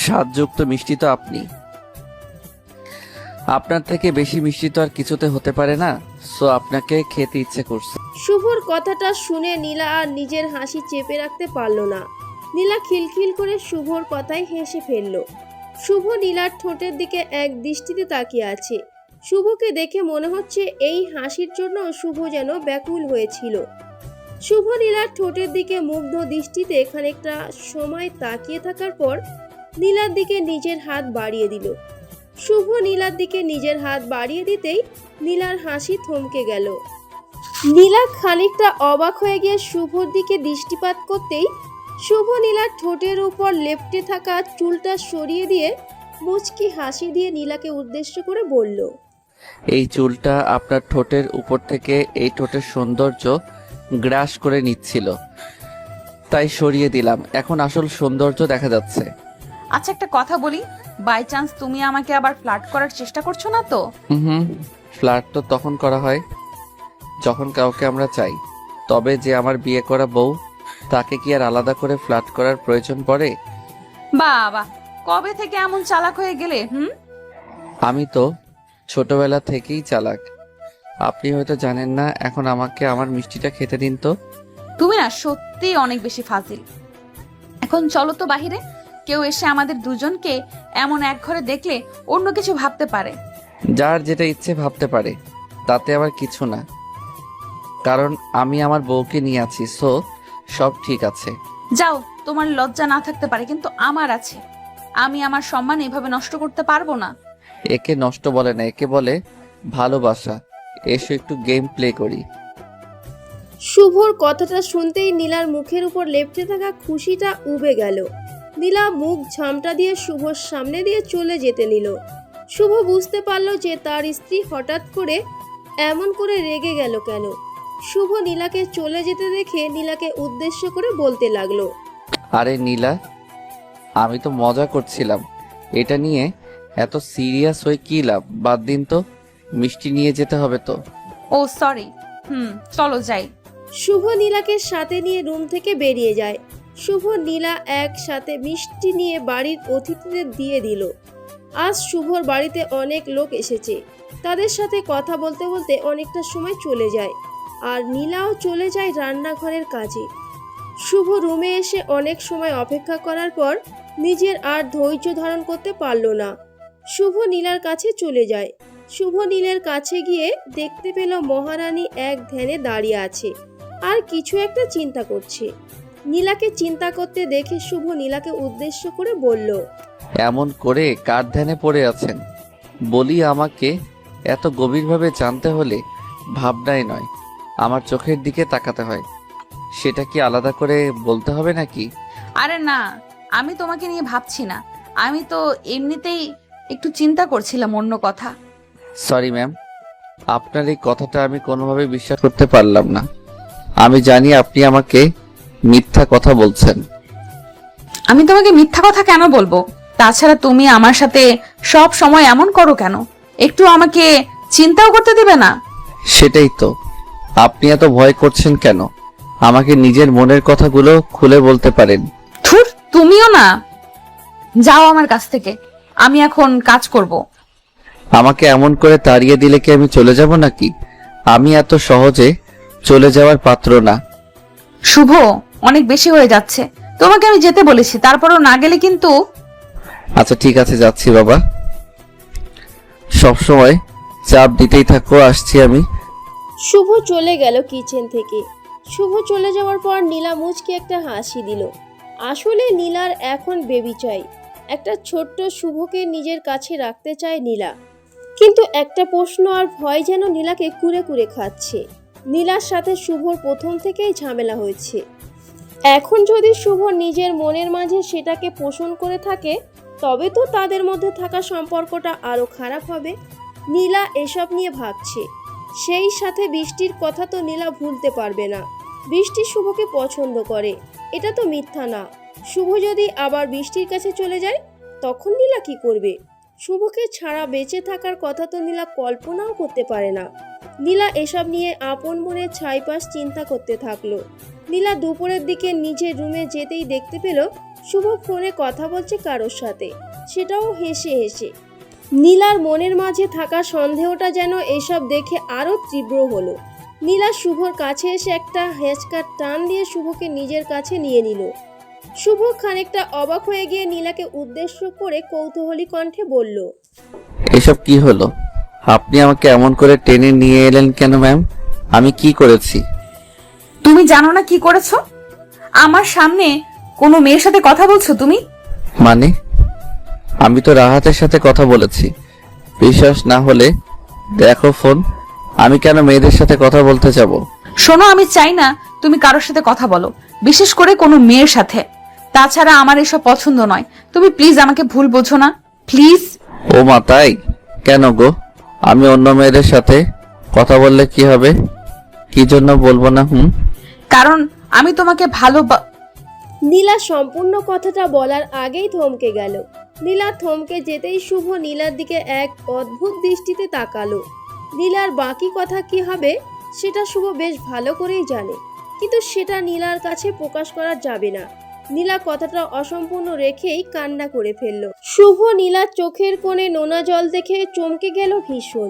স্বাদযুক্ত মিষ্টি তো আপনি। আপনার থেকে বেশি মিষ্টি তো আর কিছুতে হতে পারে না, সো আপনাকে খেতে ইচ্ছে করছে। শুভর কথাটা শুনে নীলা আর নিজের হাসি চেপে রাখতে পারল না। নীলা খিলখিল করে শুভর কথায় হেসে ফেলল। শুভ নীলার ঠোঁটের দিকে এক দৃষ্টিতে তাকিয়ে আছে। শুভকে দেখে মনে হচ্ছে এই হাসির জন্য শুভ যেন ব্যাকুল হয়েছিল। শুভ নীলার ঠোঁটের দিকে মুগ্ধ দৃষ্টিতে খানিকটা সময় তাকিয়ে থাকার পর নীলার দিকে নিজের হাত বাড়িয়ে দিল। শুভ নীলার দিকে নিজের হাত বাড়িয়ে দিতেই নীলার হাসি থমকে গেল। নীলা খানিকটা অবাক হয়ে গিয়ে শুভর দিকে দৃষ্টিপাত করতেই শুভ নীলার ঠোঁটের উপর লেপ্টে থাকা চুলটা সরিয়ে দিয়ে মুচকি হাসি দিয়ে নীলাকে উদ্দেশ্য করে বলল, এই চুলটা আপনার ঠোঁটের উপর থেকে এই ঠোঁটের সৌন্দর্য গ্রাস করে নিচ্ছিল, তাই সরিয়ে দিলাম, এখন আসল সৌন্দর্য দেখা যাচ্ছে। আচ্ছা একটা কথা বলি, বাই চান্স তুমি আমাকে আবার ফ্লার্ট করার চেষ্টা করছো না তো? ফ্লার্ট তো তখন করা হয় যখন কাউকে আমরা চাই, তবে যে আমার বিয়ে করা বউ তাকে কি আর আলাদা করে ফ্লার্ট করার প্রয়োজন পড়ে? বাবা, কবে থেকে এমন চালাক হয়ে গেলে? আমি তো ছোটবেলা থেকেই চালাক, আপনি হয়তো জানেন না। এখন আমাকে আমার মিষ্টিটা খেতে দিন তো। তুমি না সত্যি অনেক বেশি ফাজিল। এখন চলো তো বাহিরে, কেউ এসে আমাদের দুজনকে এমন এক ঘরে দেখলে অন্য কিছু ভাবতে পারে। যার যেটা ইচ্ছে ভাবতে পারে, তাতে আবার কিছু না, কারণ আমি আমার বউকে নিয়ে আছি, সো সব ঠিক আছে। যাও, তোমার লজ্জা না থাকতে পারে, কিন্তু আমার আছে। আমি আমার সম্মান এভাবে নষ্ট করতে পারবো না। একে নষ্ট বলে না, একে বলে ভালোবাসা। এসো একটু গেম প্লে করি। শুভর কথাটা শুনতেই নীলার মুখের উপর লেপ্টে থাকা খুশিটা উবে গেল। নীলা মুখ ঝামটা দিয়ে শুভর সামনে দিয়ে চলে যেতে নিল। শুভ বুঝতে পারল যে তার স্ত্রী হঠাৎ করে এমন করে রেগে গেল কেন। শুভ নীলাকে চলে যেতে দেখে নীলাকে উদ্দেশ্য করে বলতে লাগলো, আরে নীলা, আমি তো মজা করছিলাম। এটা নিয়ে এত সিরিয়াস হয়ে কি লাভ? বাদ দিন তো, মিষ্টি নিয়ে যেতে হবে তো। ও সরি, চলো যাই। শুভ নীলাকে সাথে নিয়ে রুম থেকে বেরিয়ে যায়। শুভ নীলা একসাথে মিষ্টি নিয়ে বাড়ির অতিথিদের দিয়ে দিল। আজ শুভর বাড়িতে অনেক লোক এসেছে। তাদের সাথে কথা বলতে বলতে অনেকটা সময় চলে যায়, আর নীলাও চলে যায় রান্নাঘরের কাজে। শুভ রুমে এসে অনেক সময় অপেক্ষা করার পর নিজের আর ধৈর্য ধারণ করতে পারল না। শুভ নীলার কাছে চলে যায়। শুভ নীলের কাছে গিয়ে দেখতে পেল মহারানী এক ধ্যানে দাঁড়িয়ে আছে আর কিছু একটা চিন্তা করছে। নীলাকে চিন্তা করতে দেখে শুভ নীলাকে উদ্দেশ্য করে বলল, এমন করে কার ধ্যানে পড়ে আছেন? বলি, আমাকে এত গভীরভাবে জানতে হলে ভাবনাই নয়, আমার চোখের দিকে তাকাতে হয়। সেটা কি আলাদা করে বলতে হবে নাকি? আরে না, আমি তোমাকে নিয়ে ভাবছি না। আমি তো এমনিতেই একটু চিন্তা করছিলাম অন্য কথা। সরি ম্যাম, আপনার এই কথাটা আমি কোনোভাবে বিশ্বাস করতে পারলাম না। আমি জানি আপনি আমাকে মিথ্যা কথা বলছেন। আমি তোমাকে মিথ্যা কথা কেন বলবো? তাছাড়া তুমি আমার সাথে সব সময় এমন করো কেন? একটু আমাকে চিন্তাও করতে দেবে না? সেটাই তো, আপনি এত ভয় করছেন কেন? আমাকে নিজের মনের কথাগুলো খুলে বলতে পারেন। ধুর, তুমিও না। যাও আমার কাছ থেকে, আমি এখন কাজ করব। আমাকে এমন করে তাড়িয়ে দিলে কি আমি চলে যাব নাকি? আমি এত সহজে চলে যাওয়ার পাত্র না। শুভ, অনেক বেশি হয়ে যাচ্ছে। তোমাকে আমি যেতে বলেছি, তারপরও না গেলে কিন্তু। আচ্ছা ঠিক আছে, যাচ্ছি বাবা। সবসময় চাপ দিতেই থাকো, আসছি আমি। শুভ চলে গেল কিচেন থেকে। শুভ চলে যাওয়ার পর নীলা মুচকি একটা হাসি দিল। আসলে নীলার এখন বেবি চাই। একটা ছোট্ট শুভকে নিজের কাছে রাখতে চায় নীলা। কিন্তু একটা প্রশ্ন আর ভয় যেন নীলাকে কুরে কুরে খাচ্ছে। নীলার সাথে শুভর প্রথম থেকেই ঝামেলা হয়েছে। এখন যদি শুভ নিজের মনের মাঝে সেটাকে পোষণ করে থাকে, তবে তো তাদের মধ্যে থাকা সম্পর্কটা আরো খারাপ হবে। নীলা এসব নিয়ে ভাবছে। সেই সাথে বৃষ্টির কথা তো নীলা ভুলতে পারবে না। বৃষ্টি শুভকে পছন্দ করে, এটা তো মিথ্যা না। শুভ যদি আবার বৃষ্টির কাছে চলে যায়, তখন নীলা কি করবে? শুভকে ছাড়া বেঁচে থাকার কথা তো নীলা কল্পনাও করতে পারে না। নীলা এসব নিয়ে আপন মনে ছাইপাশ চিন্তা করতে থাকলো। নীলা দুপুরের দিকে নিজের রুমে যেতেই দেখতে পেল শুভ ফোনে কথা বলছে কারোর সাথে, সেটাও হেসে হেসে। নীলার মনের মাঝে থাকা সন্দেহটা যেন এসব দেখে আরো তীব্র হলো। নীলা শুভর কাছে এসে একটা হেঁচকার টান দিয়ে শুভকে নিজের কাছে নিয়ে নিল। শুভ খানিকটা অবাক হয়ে গিয়ে নীলাকে উদ্দেশ্য করে কৌতূহলী কণ্ঠে বলল, এসব কি হলো? আপনি আমাকে এমন করে টেনে নিয়ে এলেন কেন ম্যাম? আমি কি করেছি? তুমি জানো না কি করেছো? আমার সামনে কোনো মেয়ের সাথে কথা বলছো তুমি? মানে? আমি তো রাহাতের সাথে কথা বলেছি। বিশ্বাস না হলে দেখো ফোন। আমি কেন মেয়েদের সাথে কথা বলতে যাব? শোনো, আমি চাই না তুমি কারোর সাথে কথা বলো, বিশেষ করে কোনো মেয়ের সাথে। তাছাড়া আমার এসব পছন্দ নয়। তুমি প্লিজ আমাকে ভুল বোঝো না, প্লিজ। ও মা, তাই? কেন গো? আমি অন্য মেয়েদের সাথে কথা বললে কি হবে? কি জন্য বলবো না? কারণ আমি তোমাকে নীলা সম্পূর্ণ কথাটা বলার আগেই থমকে গেল। নীলা থমকে যেতেই শুভ নীলার দিকে এক অদ্ভুত দৃষ্টিতে তাকালো। নীলার বাকি কথা কি হবে সেটা শুভ বেশ ভালো করেই জানে, কিন্তু সেটা নীলার কাছে প্রকাশ করা যাবে না। নীলা কথাটা অসম্পূর্ণ রেখেই কান্না করে ফেলল। শুভ নীলার চোখের কোণে নোনা জল দেখে চমকে গেল ভীষণ।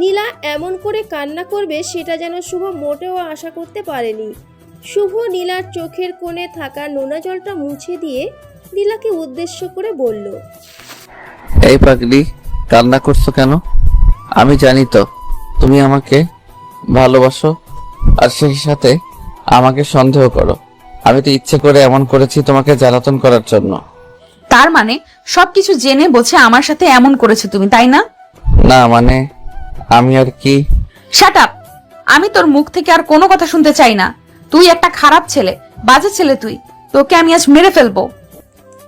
নীলা এমন করে কান্না করবে সেটা যেন শুভ মোটেও আশা করতে পারেনি। শুভ নীলার চোখের কোণে থাকা নোনা জলটা মুছে দিয়ে নীলাকে উদ্দেশ্য করে বলল, এই পাগলি, কান্না করছো কেন? আমি জানি তো তুমি আমাকে ভালোবাসো, আর সেই সাথে আমাকে সন্দেহ করো। আমি তো ইচ্ছে করে এমন করেছি তোমাকে জ্বালাতন করার জন্য। তার মানে সবকিছু জেনে বুঝে আমার সাথে এমন করেছো তুমি, তাই না? না মানে আমি আর কি। Shut up! আমি তোর মুখ থেকে আর কোনো কথা শুনতে চাই না। তুই একটা খারাপ ছেলে, বাজে ছেলে তুই। তোকে আমি আজ মেরে ফেলবো।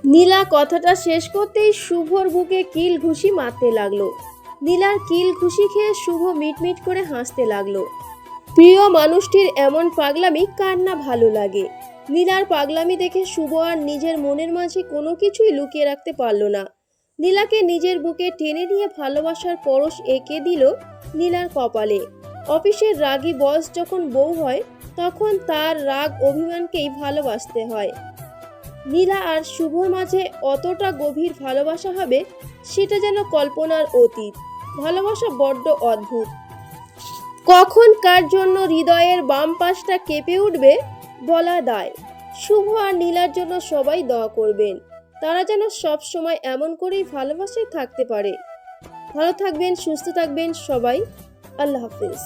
নীলা কথাটা শেষ করতেই শুভর বুকে কিল ঘুষি মারতে লাগলো। নীলার কিল ঘুষি খেয়ে শুভ মিটমিট করে হাসতে লাগলো। প্রিয় মানুষটির এমন পাগলামি কার না ভালো লাগে। নীলার পাগলামি দেখে শুভ আর নিজের মনের মাঝে কোনো কিছুই লুকিয়ে রাখতে পারল না। নীলাকে নিজের বুকে টেনে নিয়ে ভালোবাসার পরশ এঁকে দিল নীলার কপালে। অফিসের রাগী বস যখন বউ হয় তখন তার রাগ অভিমানকেই ভালোবাসতে হয়। নীলা আর শুভর মাঝে অতটা গভীর ভালোবাসা হবে সেটা যেন কল্পনার অতীত। ভালোবাসা বড্ড অদ্ভুত। কখন কার জন্য হৃদয়ের বাম পাশটা কেঁপে উঠবে বলা দায়। শুভ আর নীলার জন্য সবাই দোয়া করবেন, তারা যেন সব সময় এমন করেই ভালোবাসায় থাকতে পারে। ভালো থাকবেন, সুস্থ থাকবেন সবাই। আল্লাহ হাফিজ।